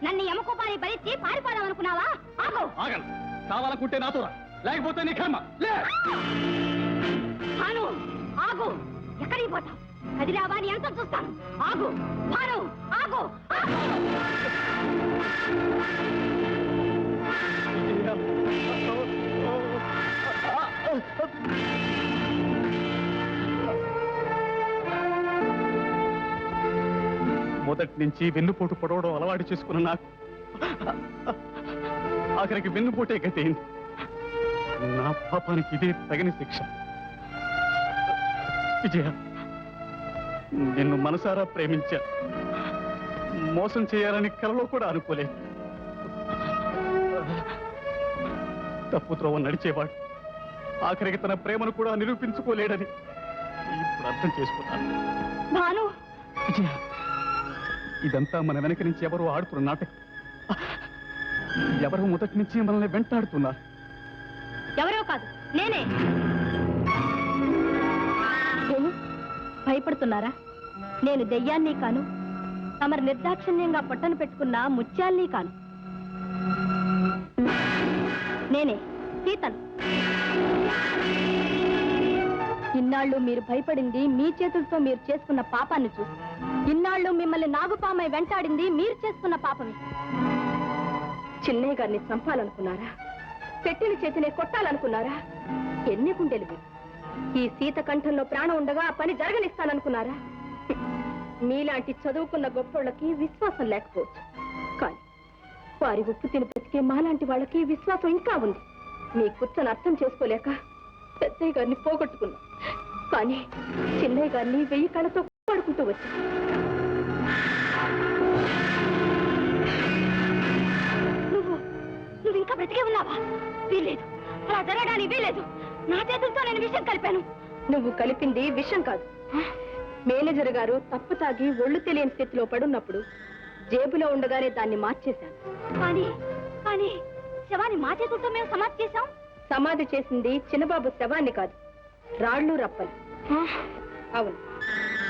నన్ను యమకోపాన్ని భరించి పారిపోదామనుకున్నావా? ఆగు. ఆగను. కావాలనుకుంటే నాతో రా, లేకపోతే నీ కర్మ. భాను, ఆగు. ఎక్కడికి పోతావు? కదిరావా నీ ఎంత చూస్తాను. ఆగు భాను, ఆగు. మొదటి నుంచి వెన్నుపోటు పొడవడం అలవాటు చేసుకున్న నాకు ఆఖరికి వెన్నుపోటే గతయింది. నా పాపానికి ఇదే తగిన శిక్ష. విజయ, నిన్ను మనసారా ప్రేమించా. మోసం చేయాలని కలలో కూడా అనుకోలేదు. తప్పు త్రోవ నడిచేవాడు ఆఖరికి తన ప్రేమను కూడా నిరూపించుకోలేడని ఇప్పుడు అర్థం చేసుకున్నాను. భాను, విజయ, ఇదంతా మన వెనక నుంచి ఎవరో ఆడుతున్న నాటకం. ఎవరు మొదటి నుంచి మనల్ని వెంటాడుతున్నారు. ఎవరో కాదు, నేనే. భయపడుతున్నారా? నేను దెయ్యాన్ని కాను, తమరు నిర్దాక్షిణ్యంగా పొట్టను పెట్టుకున్న ముత్యాల్ని కాను. నేనే సీతను. ఇన్నాళ్ళు మీరు భయపడింది మీ చేతులతో మీరు చేసుకున్న పాపాన్ని చూసి. ఇన్నాళ్ళు మిమ్మల్ని నాగుపామై వెంటాడింది మీరు చేసుకున్న పాపమే. చిన్నయ్య గారిని చంపాలనుకున్నారా? పెట్టిన చేతినే కొట్టాలనుకున్నారా? ఎన్ని గుండెలు మీరు! ఈ సీత కంఠంలో ప్రాణం ఉండగా ఆ పని జరగనిస్తాననుకున్నారా? మీలాంటి చదువుకున్న గొప్పోళ్ళకి విశ్వాసం లేకపోవచ్చు, కానీ వారి ఉప్పు తిని బ్రతికే మాలాంటి వాళ్ళకి విశ్వాసం ఇంకా ఉంది. మీ కూర్చొని అర్థం చేసుకోలేక పెద్దయ్య గారిని పోగొట్టుకున్నా, కానీ చిన్నయ్య గారిని 1000 కళ్ళతో పాడుకుంటూ వచ్చా. నువ్వు ఇంకా బ్రతికే ఉన్నావా? వీల్లేదు, అలా జరగడానికి వీల్లేదు. నా చేతులతో నేను విషం కలిపాను. నువ్వు కలిపింది విషం కాదు. మేనేజర్ గారు తప్పు తాగి ఒళ్ళు తెలియని స్థితిలో పడున్నప్పుడు జేబులో ఉండగానే దాన్ని మార్చేశాను. కానీ శవాన్ని మా చేతులతో మేము సమాధి చేశాం. సమాధి చేసింది చిన్నబాబు శవాన్ని కాదు, రాళ్ళు రప్పలు. అవును,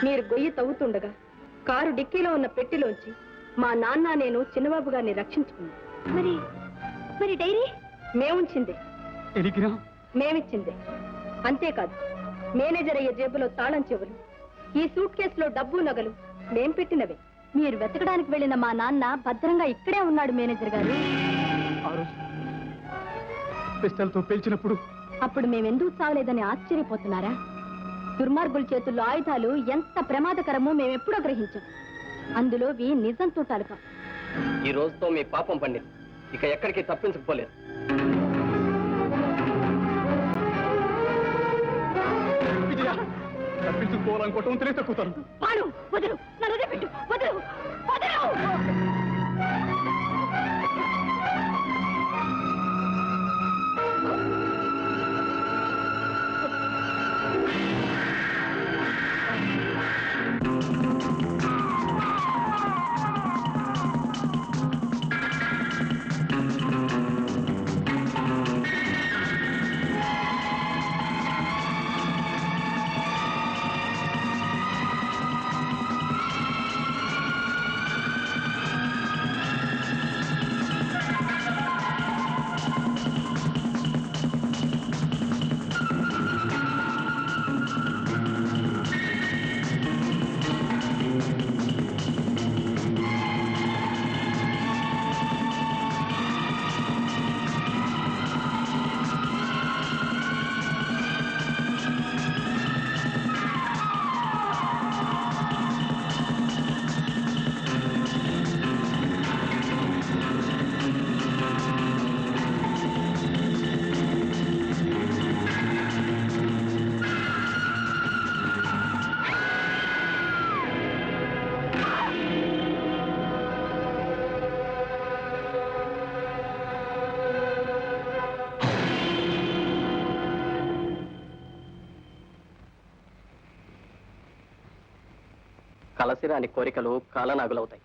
మీరు గొయ్యి తవ్వుతుండగా కారు డిక్కీలో ఉన్న పెట్టిలోంచి మా నాన్న నేను చిన్నబాబు గారిని రక్షించుకున్నాం. మరి డైరీ మేముంచింది, మేమిచ్చింది. అంతేకాదు, మేనేజర్ అయ్యే జేబులో తాళం చెవులు, ఈ సూట్ కేసులో డబ్బు నగలు మేం పెట్టినవే. మీరు వెతకడానికి వెళ్ళిన మా నాన్న భద్రంగా ఇక్కడే ఉన్నాడు మేనేజర్ గారు. పిస్టల్తో పేల్చినప్పుడు అప్పుడు మేమెందుకు చావలేదని ఆశ్చర్యపోతున్నారా? దుర్మార్గుల చేతుల్లో ఆయుధాలు ఎంత ప్రమాదకరమో మేమెప్పుడో గ్రహించాం. అందులోవి నిజం తూటాలు కావు. ఈ రోజుతో మీ పాపం పండింది, ఇక ఎక్కడికి తప్పించకపోలేదు. తప్పించుకోవాలనుకోవటం తెలియ తక్కుతాను. వదలు, నన్ను వదిలిపెట్టు, వదలు, వదలు. కలసిరాని కోరికలు కాలనాగులవుతాయి.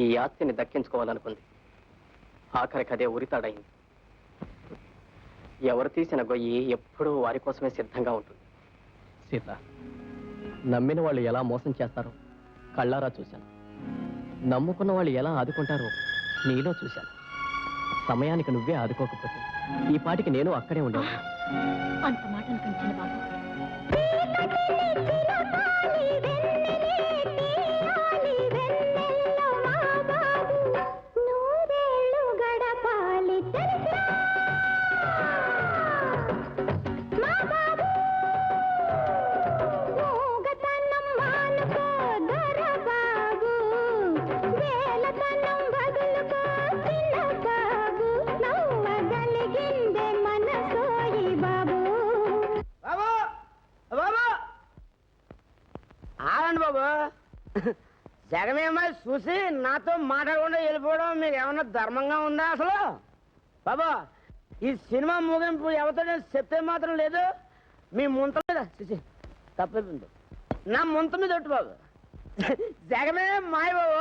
ఈ ఆస్తిని దక్కించుకోవాలనుకుంది, ఆఖరికి అదే ఉరితాడైంది. ఎవరు తీసిన గొయ్యి ఎప్పుడూ వారి కోసమే సిద్ధంగా ఉంటుంది. సీత, నమ్మిన వాళ్ళు ఎలా మోసం చేస్తారో కళ్ళారా చూశాను. నమ్ముకున్న వాళ్ళు ఎలా ఆదుకుంటారో నీలో చూశాను. సమయానికి నువ్వే ఆదుకోకపోతే ఈ పాటికి నేను అక్కడే ఉండేవాడు. అంత మాట అనిపించిన బాబు. జగమేమో చూసి నాతో మాట్లాడకుండా వెళ్ళిపోవడం మీకు ఏమన్నా ధర్మంగా ఉందా అసలు? బాబా, ఈ సినిమా ముగింపు ఎవరితో చెప్తే మాత్రం లేదు. మీ ముంత మీద తప్పైపోయింది, నా ముంత మీద ఒట్టు బాబు. జగమే మాయ బాబు.